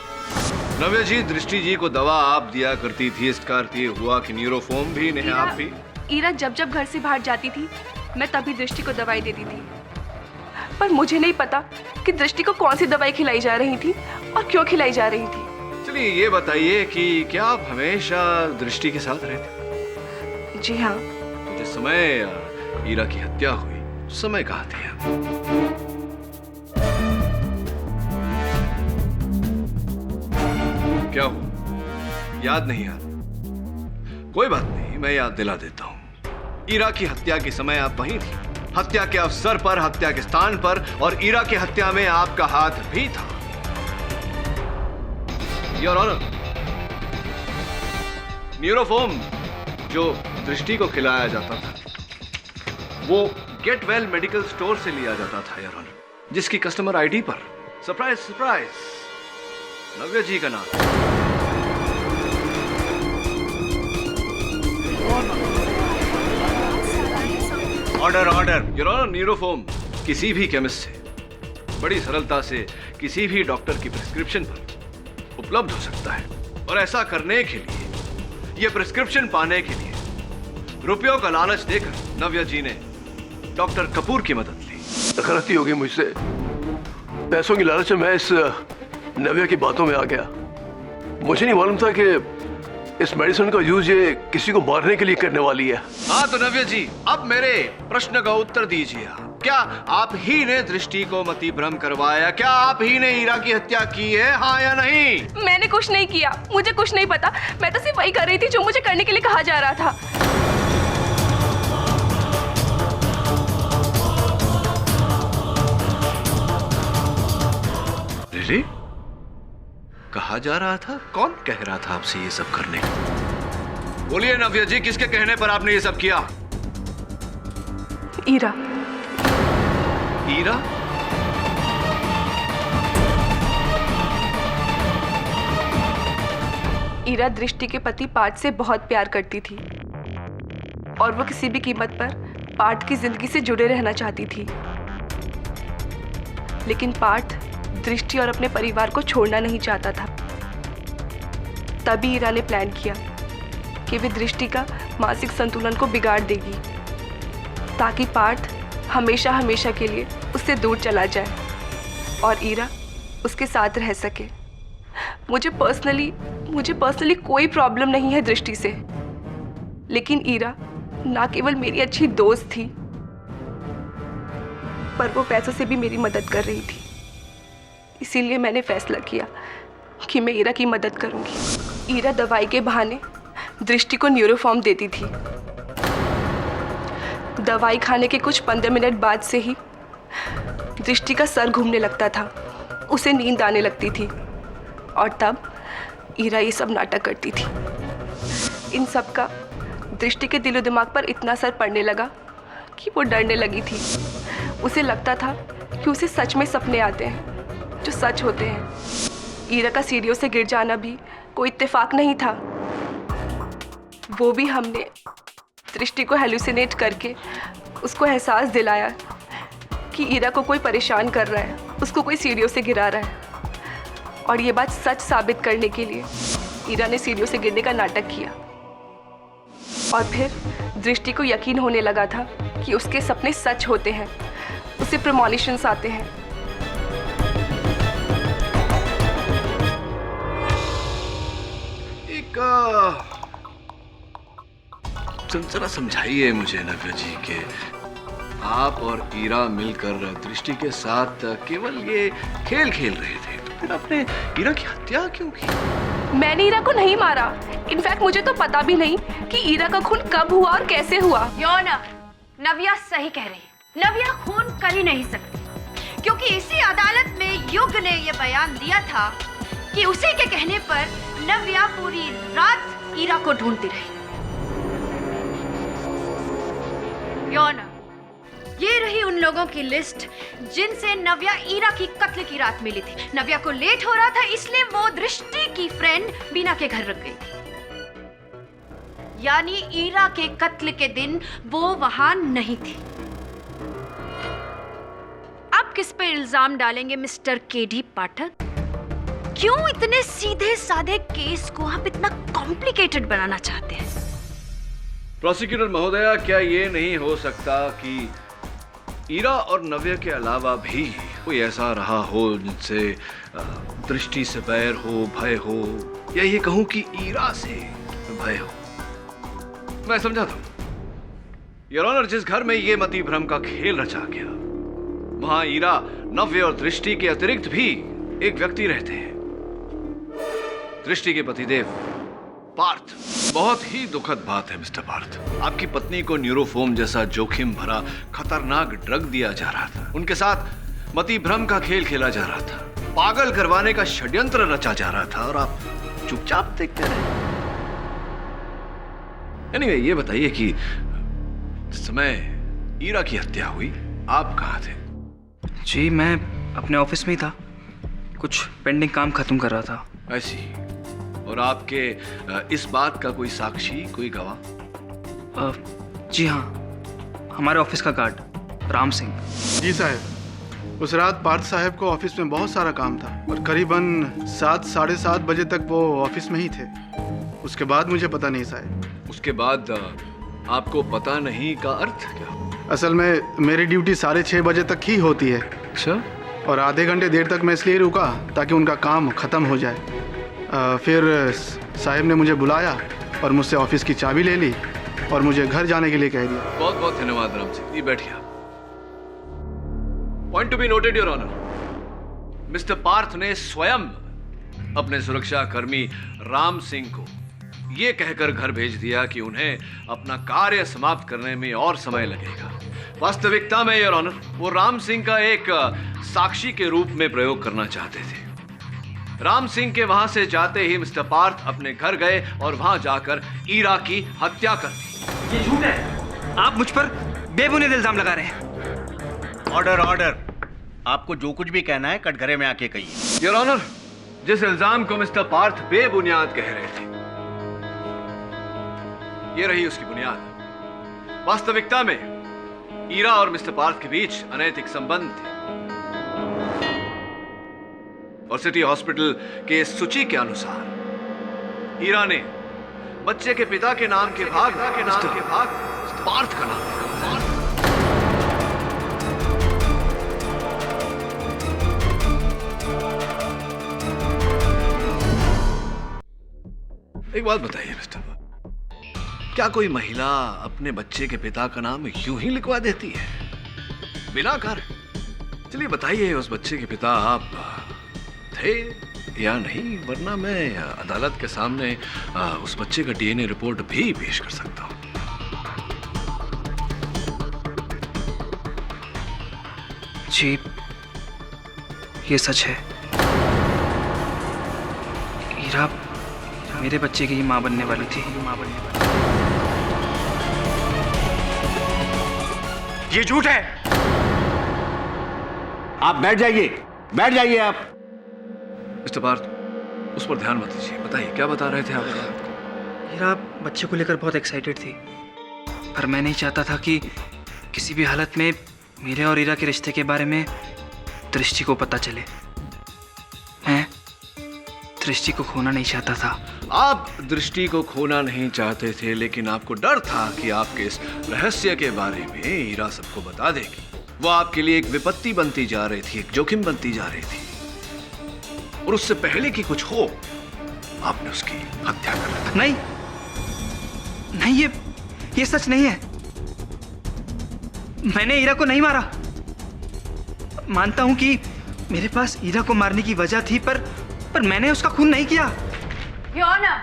Speaker 4: नव्या जी, दृष्टि जी को दवा आप दिया करती थी, इसका अर्थ ये हुआ कि न्यूरोफॉर्म भी इन्हें आप भी।
Speaker 21: ईरा जब जब घर से बाहर जाती थी मैं तभी दृष्टि को दवाई देती थी, पर मुझे नहीं पता कि दृष्टि को कौन सी दवाई खिलाई जा रही थी और क्यों खिलाई जा रही थी।
Speaker 4: चलिए ये बताइए कि क्या आप हमेशा दृष्टि के साथ रहते?
Speaker 21: जी हाँ।
Speaker 4: तो जिस समय ईरा की हत्या हुई उस समय कहाँ थे आप? क्या हुआ, याद नहीं यार? कोई बात नहीं, मैं याद दिला देता हूं। ईरा की हत्या के समय आप वहीं थी, हत्या के अवसर पर, हत्या के स्थान पर, और ईरा की हत्या में आपका हाथ भी था। योर ऑनर, न्यूरोफॉर्म जो दृष्टि को खिलाया जाता था वो गेट वेल मेडिकल स्टोर से लिया जाता था योर ऑनर, जिसकी कस्टमर आईडी पर सरप्राइज सरप्राइज नव्या जी का नाम।
Speaker 10: Order order.
Speaker 4: योर ऑनर, न्यूरोफॉर्म किसी भी केमिस्ट से बड़ी सरलता से किसी भी डॉक्टर की प्रिस्क्रिप्शन पर उपलब्ध हो सकता है, और ऐसा करने के लिए, यह प्रिस्क्रिप्शन पाने के लिए रुपयों का लालच देकर नव्या जी ने डॉक्टर कपूर की मदद ली।
Speaker 23: गलती हो गई मुझसे, पैसों की लालच में मैं इस नव्या की बातों में आ गया। मुझे नहीं मालूम था कि इस मेडिसिन का यूज ये किसी को मारने के लिए करने वाली है।
Speaker 4: हाँ तो नव्या जी, अब मेरे प्रश्न का उत्तर दीजिए। क्या आप ही ने दृष्टि को मति भ्रम करवाया? क्या आप ही ने ईरा की हत्या की है, हाँ या नहीं?
Speaker 21: मैंने कुछ नहीं किया, मुझे कुछ नहीं पता। मैं तो सिर्फ वही कर रही थी जो मुझे करने के लिए कहा जा रहा था।
Speaker 4: रियली? कहा जा रहा था? कौन कह रहा था आपसे ये सब करने को? बोलिए नव्या जी, किसके कहने पर आपने ये सब किया?
Speaker 21: ईरा।
Speaker 4: ईरा?
Speaker 21: ईरा दृष्टि के पति पार्थ से बहुत प्यार करती थी और वो किसी भी कीमत पर पार्थ की जिंदगी से जुड़े रहना चाहती थी, लेकिन पार्थ दृष्टि और अपने परिवार को छोड़ना नहीं चाहता था। तभी ईरा ने प्लान किया कि वे दृष्टि का मानसिक संतुलन को बिगाड़ देगी ताकि पार्थ हमेशा हमेशा के लिए उससे दूर चला जाए और ईरा उसके साथ रह सके। मुझे पर्सनली कोई प्रॉब्लम नहीं है दृष्टि से, लेकिन ईरा ना केवल मेरी अच्छी दोस्त थी, पर वो पैसों से भी मेरी मदद कर रही थी। इसीलिए मैंने फैसला किया कि मैं ईरा की मदद करूंगी। ईरा दवाई के बहाने दृष्टि को न्यूरोफॉर्म देती थी। दवाई खाने के कुछ 15 मिनट बाद से ही दृष्टि का सर घूमने लगता था, उसे नींद आने लगती थी, और तब ईरा ये सब नाटक करती थी। इन सब का दृष्टि के दिलो दिमाग पर इतना असर पड़ने लगा कि वो डरने लगी थी। उसे लगता था कि उसे सच में सपने आते हैं जो सच होते हैं। ईरा का सीढ़ियों से गिर जाना भी कोई इत्तेफाक नहीं था। वो भी हमने दृष्टि को हेलुसिनेट करके उसको एहसास दिलाया कि ईरा को कोई परेशान कर रहा है, उसको कोई सीढ़ियों से गिरा रहा है। और ये बात सच साबित करने के लिए ईरा ने सीढ़ियों से गिरने का नाटक किया। और फिर दृष्टि को यकीन होने लगा था कि उसके सपने सच होते हैं, उसे प्रेमोनिशंस आते हैं।
Speaker 4: एक जरा समझाइए मुझे नव्या जी के आप और ईरा मिलकर दृष्टि के साथ केवल ये खेल खेल रहे थे, तो फिर आपने ईरा की हत्या क्यों की?
Speaker 21: मैंने ईरा को नहीं मारा। इनफैक्ट मुझे तो पता भी नहीं कि ईरा का खून कब हुआ और कैसे हुआ।
Speaker 16: योना, नव्या सही कह रही है। नव्या खून कर ही नहीं सकती, क्योंकि इसी अदालत में युग ने यह बयान दिया था कि उसी के कहने पर नव्या पूरी रात ईरा को ढूंढती रही। योना, ये रही उन लोगों की लिस्ट जिनसे नव्या ईरा की कत्ल की रात मिली थी। नव्या को लेट हो रहा था, इसलिए वो दृष्टि की फ्रेंड बीना के घर रुक गई थी। यानी ईरा के कत्ल के दिन वो वहां नहीं थी। अब किस पे इल्जाम डालेंगे मिस्टर केडी पाठक? क्यों इतने सीधे साधे केस को आप इतना कॉम्प्लिकेटेड बनाना चाहते हैं?
Speaker 4: प्रोसिक्यूटर महोदया, क्या ये नहीं हो सकता कि ईरा और नव्या के अलावा भी कोई ऐसा रहा हो जिनसे दृष्टि से बैर हो, भय हो, या ये कहूं कि ईरा से भय हो? मैं समझाता हूं। योर ऑनर, जिस घर में ये मति भ्रम का खेल रचा गया, वहां ईरा, नव्या और दृष्टि के अतिरिक्त भी एक व्यक्ति रहते हैं, दृष्टि के पतिदेव पार्थ। बहुत ही दुखद बात है मिस्टर पार्थ, आपकी पत्नी को न्यूरोफॉर्म जैसा जोखिम भरा खतरनाक ड्रग दिया जा रहा था, उनके साथ मति भ्रम का खेल खेला जा रहा था, पागल करवाने का षड्यंत्र रचा जा रहा था, और आप चुपचाप देखते रहे। एनीवे, ये बताइए कि जिस समय ईरा की हत्या हुई आप कहाँ थे?
Speaker 19: जी, मैं अपने ऑफिस में ही था, कुछ पेंडिंग काम खत्म कर रहा था।
Speaker 4: ऐसी। और आपके इस बात का कोई साक्षी, कोई गवाह?
Speaker 19: जी हाँ, हमारे ऑफिस का गार्ड राम सिंह।
Speaker 8: जी साहब, उस रात पार्थ साहब को ऑफिस में बहुत सारा काम था और करीबन 7, साढ़े 7 बजे तक वो ऑफिस में ही थे। उसके बाद मुझे पता नहीं साहब।
Speaker 4: उसके बाद आपको पता नहीं का अर्थ क्या?
Speaker 8: असल में मेरी ड्यूटी 6:30 बजे तक ही होती है।
Speaker 4: अच्छा।
Speaker 8: और आधे घंटे देर तक मैं इसलिए रुका ताकि उनका काम ख़त्म हो जाए। फिर साहब ने मुझे बुलाया और मुझसे ऑफिस की चाबी ले ली और मुझे घर जाने के लिए कह दिया।
Speaker 4: बहुत बहुत धन्यवाद राम सिंह, ये बैठिए। Point to be noted your honour, mister Parth ने स्वयं अपने सुरक्षा कर्मी राम सिंह को ये कहकर घर भेज दिया कि उन्हें अपना कार्य समाप्त करने में और समय लगेगा। वास्तविकता में योर ऑनर, वो राम सिंह का एक साक्षी के रूप में प्रयोग करना चाहते थे। राम सिंह के वहां से जाते ही मिस्टर पार्थ अपने घर गए और वहां जाकर ईरा की हत्या कर दी।
Speaker 14: ये झूठ है, आप मुझ पर बेबुनियाद इल्जाम लगा रहे हैं।
Speaker 10: ऑर्डर ऑर्डर, आपको जो कुछ भी कहना है कटघरे में आके कहिए।
Speaker 4: योर ऑनर, जिस इल्जाम को मिस्टर पार्थ बेबुनियाद कह रहे थे, ये रही उसकी बुनियाद। वास्तविकता में ईरा और मिस्टर पार्थ के बीच अनैतिक संबंध थे और सिटी हॉस्पिटल के सूची के अनुसार ईरा ने बच्चे के पिता के नाम के भाग पार्थ का नाम लिखा। एक बात बताइए मिस्टर, क्या कोई महिला अपने बच्चे के पिता का नाम यूं ही लिखवा देती है बिना कारण? चलिए बताइए, उस बच्चे के पिता आप थे या नहीं, वरना मैं अदालत के सामने उस बच्चे का डीएनए रिपोर्ट भी पेश कर सकता हूं।
Speaker 19: जी, ये सच है। ईरा मेरे बच्चे की माँ बनने वाली थी।
Speaker 10: ये झूठ है। आप बैठ जाइए आप।
Speaker 4: मिस्टर पार्थ, उस पर ध्यान मत दीजिए, बताइए क्या बता रहे थे आप?
Speaker 19: हीरा बच्चे को लेकर बहुत एक्साइटेड थी, पर मैं नहीं चाहता था कि किसी भी हालत में मेरे और हीरा के रिश्ते के बारे में दृष्टि को पता चले। मैं दृष्टि को खोना नहीं चाहता था।
Speaker 4: आप दृष्टि को खोना नहीं चाहते थे, लेकिन आपको डर था कि आपके इस रहस्य के बारे में हीरा सबको बता देगी। वो आपके लिए एक विपत्ति बनती जा रही थी, एक जोखिम बनती जा रही थी, और उससे पहले कि कुछ हो आपने उसकी हत्या कर दी।
Speaker 19: नहीं, ये सच नहीं है। मैंने हीरा को नहीं मारा। मानता हूं कि मेरे पास हीरा को मारने की वजह थी, पर मैंने उसका खून नहीं किया।
Speaker 17: योर ऑनर,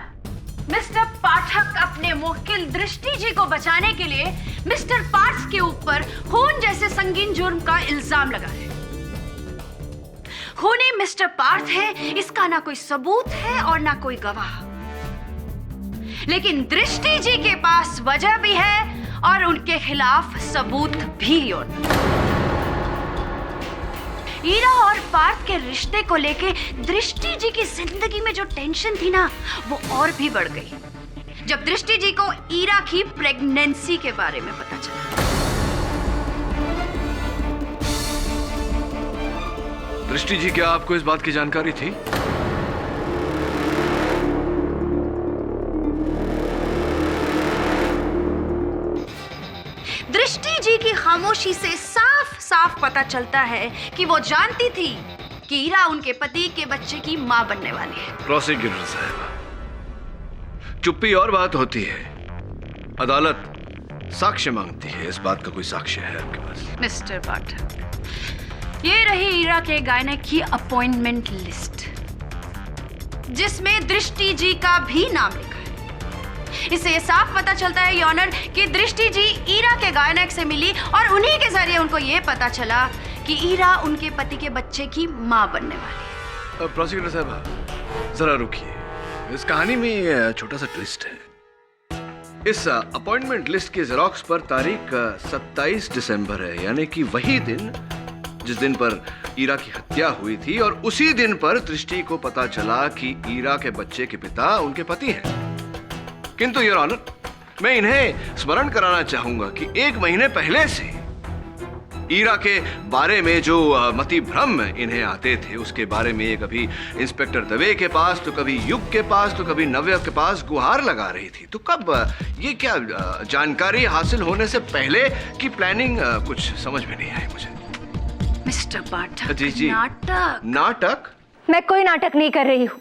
Speaker 17: मिस्टर पाठक अपने मुवक्किल दृष्टि जी को बचाने के लिए मिस्टर पार्थ के ऊपर खून जैसे संगीन जुर्म का इल्जाम लगा है। खूनी मिस्टर पार्थ है, इसका ना कोई सबूत है और ना कोई गवाह, लेकिन दृष्टि जी के पास वजह भी है और उनके खिलाफ सबूत भी। हीरा और पार्थ के रिश्ते को लेके दृष्टि जी की जिंदगी में जो टेंशन थी ना, वो और भी बढ़ गई जब दृष्टि जी को हीरा की प्रेगनेंसी के बारे में पता चला।
Speaker 4: दृष्टि जी, क्या आपको इस बात की जानकारी थी?
Speaker 17: दृष्टि जी की खामोशी से साफ साफ पता चलता है कि वो जानती थी कि हीरा उनके पति के बच्चे की मां बनने वाली है।
Speaker 4: प्रोसिक्यूटर साहब, चुप्पी और बात होती है, अदालत साक्ष्य मांगती है। इस बात का कोई साक्ष्य है आपके पास?
Speaker 17: मिस्टर पाठक, ये रही हीरा के गायनेक की अपॉइंटमेंट लिस्ट, जिसमें दृष्टि जी का भी नाम लिखा है। इससे ये साफ पता चलता है योर ऑनर कि दृष्टि जी हीरा के गायनेक से मिली और उन्हीं के जरिए उनको ये पता चला कि हीरा उनके पति के बच्चे की मां बनने वाली है।
Speaker 4: प्रोसिक्यूटर साहब, जरा रुकिए, इस कहानी में छोटा सा ट्विस्ट है। इस अपॉइंटमेंट लिस्ट के जेरोक्स पर तारीख 27 दिसंबर है, यानी कि वही दिन जिस दिन पर हीरा की हत्या हुई थी, और उसी दिन पर दृष्टि को पता चला कि हीरा के बच्चे के पिता उनके पति हैं। किंतु योर ऑनर, मैं इन्हें स्मरण कराना चाहूंगा कि 1 महीने पहले से हीरा के बारे में जो मति भ्रम इन्हें आते थे, उसके बारे में कभी इंस्पेक्टर दवे के पास, तो कभी युग के पास, तो कभी नव्या के पास गुहार लगा रही थी। तो कब ये क्या जानकारी हासिल होने से पहले की प्लानिंग, कुछ समझ में नहीं आई मुझे।
Speaker 17: मिस्टर पाठक,
Speaker 4: जी। नाटक?
Speaker 22: मैं कोई नाटक नहीं कर रही हूँ।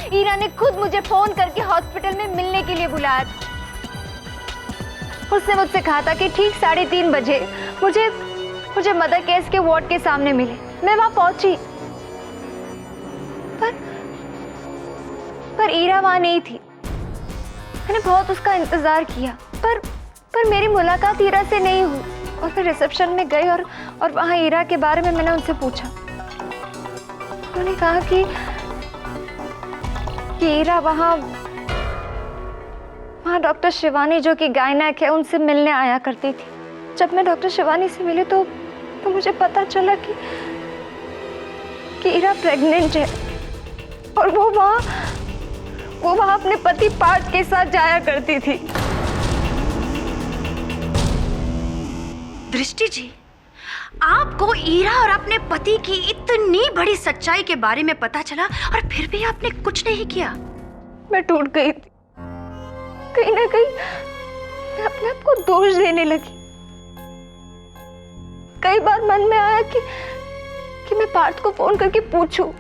Speaker 22: हीरा ने खुद मुझे फोन करके हॉस्पिटल में मिलने के लिए बुलाया था। उसने मुझसे कहा था कि ठीक 3:30 बजे मुझे मदर केस के वार्ड के सामने मिले। मैं वहां पहुंची, पर हीरा वहां नहीं थी। मैंने बहुत उसका इंतजार किया, पर मेरी मुलाकात हीरा से नहीं हुई। और फिर रिसेप्शन में गई और वहां हीरा के बारे में मैंने उनसे पूछा। उन्होंने कहा कि हीरा वहां डॉक्टर शिवानी, जो कि गायनेक है, उनसे मिलने आया करती थी। जब मैं डॉक्टर शिवानी से मिली तो मुझे पता चला कि हीरा प्रेग्नेंट है, और वो वहां अपने पति पार्थ के साथ जाया करती थी।
Speaker 17: दृष्टि जी, आपको हीरा और अपने पति की इतनी बड़ी सच्चाई के बारे में पता चला और फिर भी आपने कुछ नहीं किया।
Speaker 22: मैं टूट गई थी। कहीं ना कहीं मैं अपने आप को दोष देने लगी। कई बार मन में आया कि मैं पार्थ को फोन करके पूछूं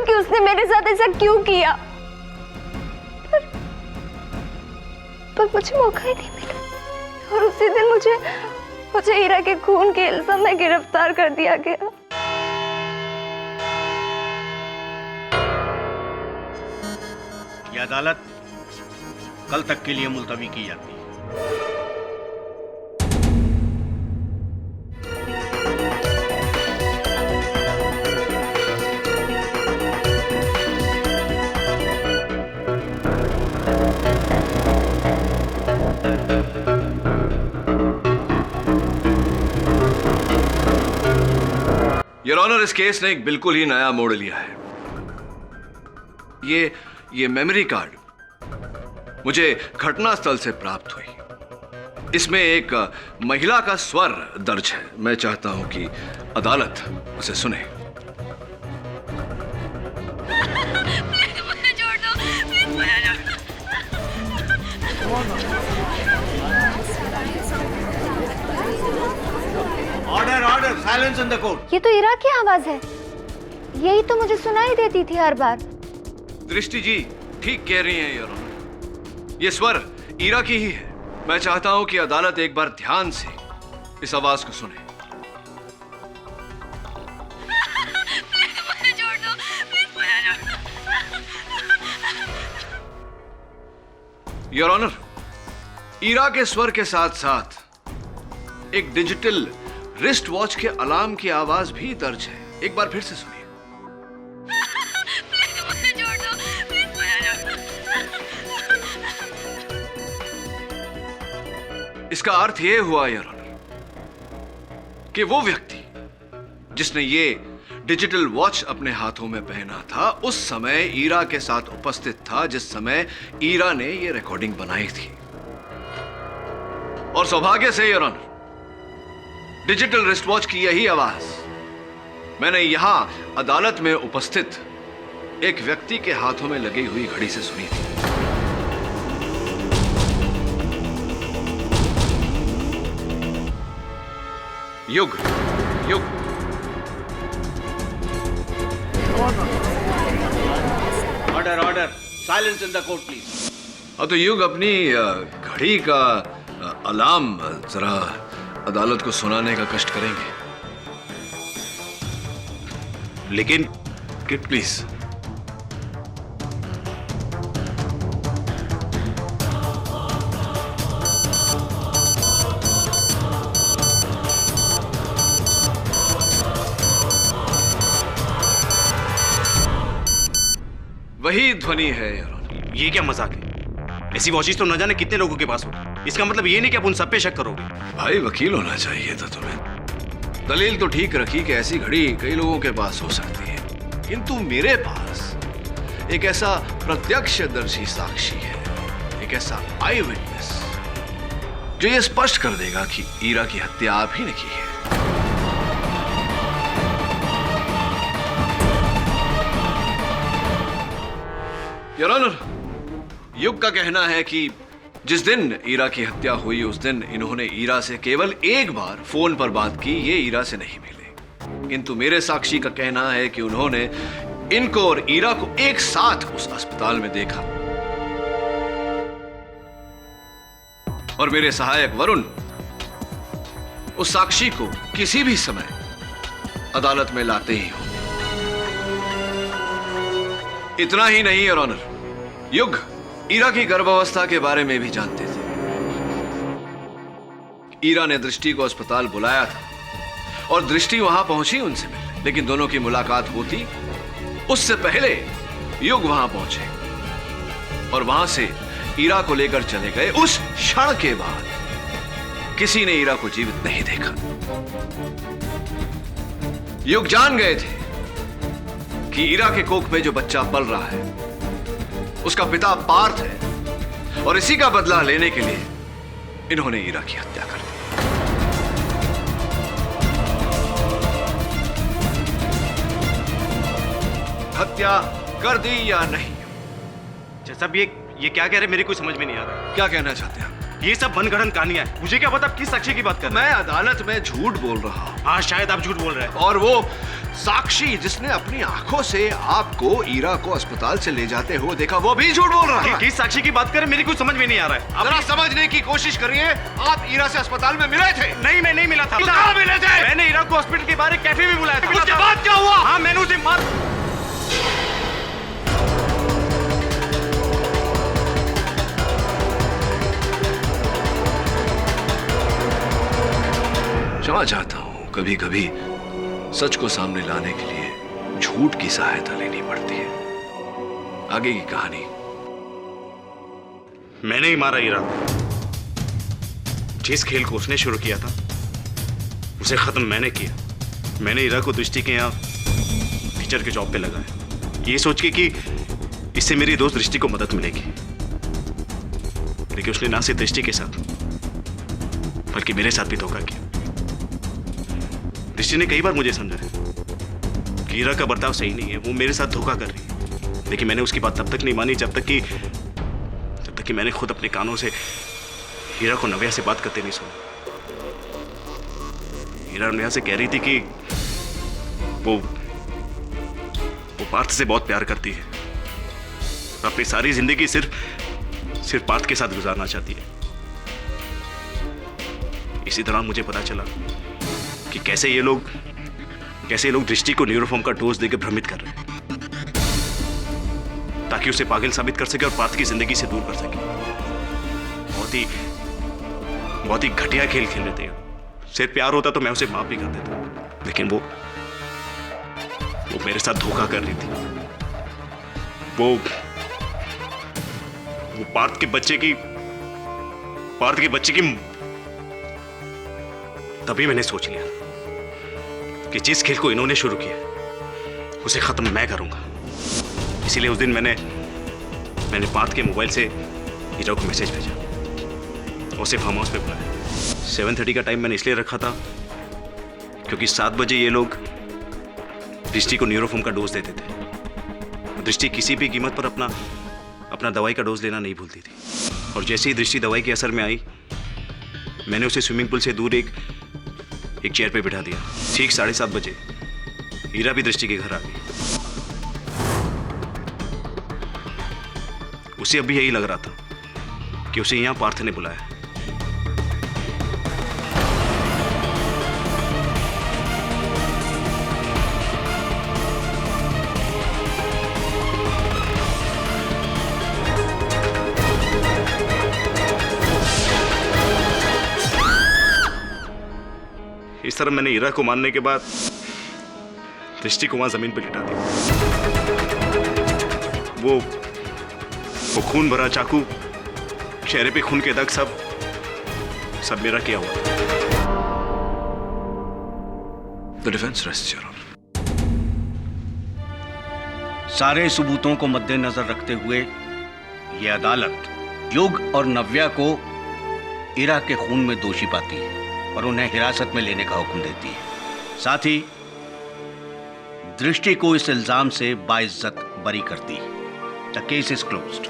Speaker 22: कि उसने मेरे साथ ऐसा क्यों किया, पर मुझे मौका ही नहीं मिला। और उसी दिन मुझे ईरा के खून के इल्जाम में गिरफ्तार कर दिया गया।
Speaker 5: ये अदालत कल तक के लिए मुलतवी की जाती है।
Speaker 4: योर ऑनर, इस केस ने एक बिल्कुल ही नया मोड़ लिया है। ये मेमोरी कार्ड मुझे घटनास्थल से प्राप्त हुई। इसमें एक महिला का स्वर दर्ज है। मैं चाहता हूं कि अदालत उसे सुने।
Speaker 5: Order order, silence in the court.
Speaker 22: ये तो ईरा की आवाज है। यही तो मुझे सुनाई देती थी हर बार।
Speaker 4: दृष्टि जी ठीक कह रही हैं योर ऑनर, ये स्वर ईरा की ही है। मैं चाहता हूं कि अदालत एक बार ध्यान से इस आवाज को सुने। योर ऑनर, ईरा के स्वर के साथ साथ एक डिजिटल रिस्ट वॉच के अलार्म की आवाज भी दर्ज है। एक बार फिर से सुनिए। इसका अर्थ यह हुआ योर ऑनर कि वो व्यक्ति जिसने ये डिजिटल वॉच अपने हाथों में पहना था उस समय ईरा के साथ उपस्थित था जिस समय ईरा ने ये रिकॉर्डिंग बनाई थी। और सौभाग्य से your honour, digital wrist watch की यही आवाज मैंने यहां अदालत में उपस्थित एक व्यक्ति के हाथों में लगी हुई घड़ी से सुनी थी। युग युग
Speaker 5: order order, silence in the court please.
Speaker 4: हाँ तो युग अपनी घड़ी का अलार्म जरा अदालत को सुनाने का कष्ट करेंगे।
Speaker 20: लेकिन
Speaker 4: किट प्लीज। वही ध्वनि है यार।
Speaker 20: ये क्या मजाक है? ऐसी वॉचेस तो न जाने कितने लोगों के पास होगी। इसका मतलब ये नहीं कि आप उन सब पे शक करोगे।
Speaker 4: भाई वकील होना चाहिए था तुम्हें। दलील तो ठीक रखी कि ऐसी घड़ी कई लोगों के पास हो सकती है, किंतु मेरे पास एक ऐसा प्रत्यक्षदर्शी साक्षी है, एक ऐसा आई विटनेस जो ये स्पष्ट कर देगा कि ईरा की हत्या आप ही ने की है। योर ऑनर, युग का कहना है कि जिस दिन ईरा की हत्या हुई उस दिन इन्होंने ईरा से केवल एक बार फोन पर बात की। ये ईरा से नहीं मिले, किंतु मेरे साक्षी का कहना है कि उन्होंने इनको और ईरा को एक साथ उस अस्पताल में देखा। और मेरे सहायक वरुण उस साक्षी को किसी भी समय अदालत में लाते ही हो। इतना ही नहीं योर ऑनर, युग ईरा की गर्भावस्था के बारे में भी जानते थे। ईरा ने दृष्टि को अस्पताल बुलाया था और दृष्टि वहां पहुंची उनसे मिलने, लेकिन दोनों की मुलाकात होती उससे पहले युग वहां पहुंचे और वहां से ईरा को लेकर चले गए। उस क्षण के बाद किसी ने ईरा को जीवित नहीं देखा। युग जान गए थे कि ईरा के कोख में जो बच्चा पल रहा है उसका पिता पार्थ है और इसी का बदला लेने के लिए इन्होंने ईरा की हत्या कर दी। हत्या कर दी या नहीं?
Speaker 20: साहब ये क्या कह रहे, मेरी कुछ समझ में नहीं आ रहा।
Speaker 4: क्या कहना चाहते हैं?
Speaker 20: ये सब मनगढ़ंत कहानियां हैं। मुझे क्या पता आप किस साक्षी की बात कर रहे हैं।
Speaker 4: मैं अदालत में झूठ बोल रहा हूं।
Speaker 20: हाँ शायद आप झूठ बोल रहे हैं।
Speaker 4: और वो साक्षी जिसने अपनी आंखों से आपको ईरा को अस्पताल से ले जाते हुए देखा, वो भी झूठ बोल रहा है।
Speaker 20: किस साक्षी की बात करें, मेरी कुछ समझ में नहीं आ रहा है।
Speaker 4: जरा समझने की कोशिश करिए। आप ईरा से अस्पताल में मिले थे?
Speaker 20: नहीं, मैं नहीं मिला था।
Speaker 4: तो कहाँ मिले थे?
Speaker 20: मैंने ईरा को हॉस्पिटल के बाहर एक कैफे में बुलाया था।
Speaker 4: उसके बाद क्या हुआ?
Speaker 20: हाँ, मैंने उसे मार।
Speaker 4: क्षमा चाहता हूं, कभी कभी सच को सामने लाने के लिए झूठ की सहायता लेनी पड़ती है। आगे की कहानी।
Speaker 20: मैंने ही मारा ईरा को। जिस खेल को उसने शुरू किया था उसे खत्म मैंने किया। मैंने ईरा को दृष्टि के यहाँ टीचर के जॉब पे लगाया, ये सोच के कि इससे मेरी दोस्त दृष्टि को मदद मिलेगी। लेकिन उसने ना सिर्फ दृष्टि के साथ बल्कि मेरे साथ भी धोखा किया। दृष्टि ने कई बार मुझे समझाया कि ईरा का बर्ताव सही नहीं है, वो मेरे साथ धोखा कर रही है। लेकिन मैंने उसकी बात तब तक नहीं मानी जब तक कि मैंने खुद अपने कानों से हीरा को नव्या से बात करते नहीं सुना। हीरा नव्या से कह रही थी कि वो पार्थ से बहुत प्यार करती है, अपनी सारी जिंदगी सिर्फ पार्थ के साथ गुजारना चाहती है। इसी दौरान मुझे पता चला कि कैसे ये लोग दृष्टि को न्यूरोफॉर्म का डोज देकर भ्रमित कर रहे हैं ताकि उसे पागल साबित कर सके और पार्थ की जिंदगी से दूर कर सके। बहुत ही घटिया खेल खेल रहे थे। सिर्फ प्यार होता तो मैं उसे माफ भी कर देता, लेकिन वो मेरे साथ धोखा कर रही थी। वो पार्थ के बच्चे की तभी मैंने सोच लिया कि जिस खेल को इन्होंने शुरू किया उसे खत्म मैं करूंगा। इसीलिए उस दिन मैंने पार्थ के मोबाइल से हीरा को मैसेज भेजा, उसे फार्म हाउस पे बुलाया। 7:30 का टाइम मैंने इसलिए रखा था क्योंकि 7 बजे ये लोग दृष्टि को न्यूरोफॉर्म का डोज देते थे। दृष्टि किसी भी कीमत पर अपना दवाई का डोज लेना नहीं भूलती थी। और जैसे ही दृष्टि दवाई के असर में आई, मैंने उसे स्विमिंग पूल से दूर एक चेयर पे बिठा दिया। ठीक 7:30 बजे हीरा भी दृष्टि के घर आ गई। उसे अभी यही लग रहा था कि उसे यहां पार्थ ने बुलाया। इस तरह मैंने हीरा को मारने के बाद दृष्टि को वहां जमीन पर लिटा दिया। वो खून भरा चाकू, चेहरे पे खून के दाग, सब मेरा किया हुआ।
Speaker 4: The defense rests, Your Honor.
Speaker 10: सारे सबूतों को मद्देनजर रखते हुए ये अदालत युग और नव्या को ईरा के खून में दोषी पाती है और उन्हें हिरासत में लेने का हुक्म देती है। साथ ही दृष्टि को इस इल्जाम से बाइज्जत बरी करती है। The case is closed.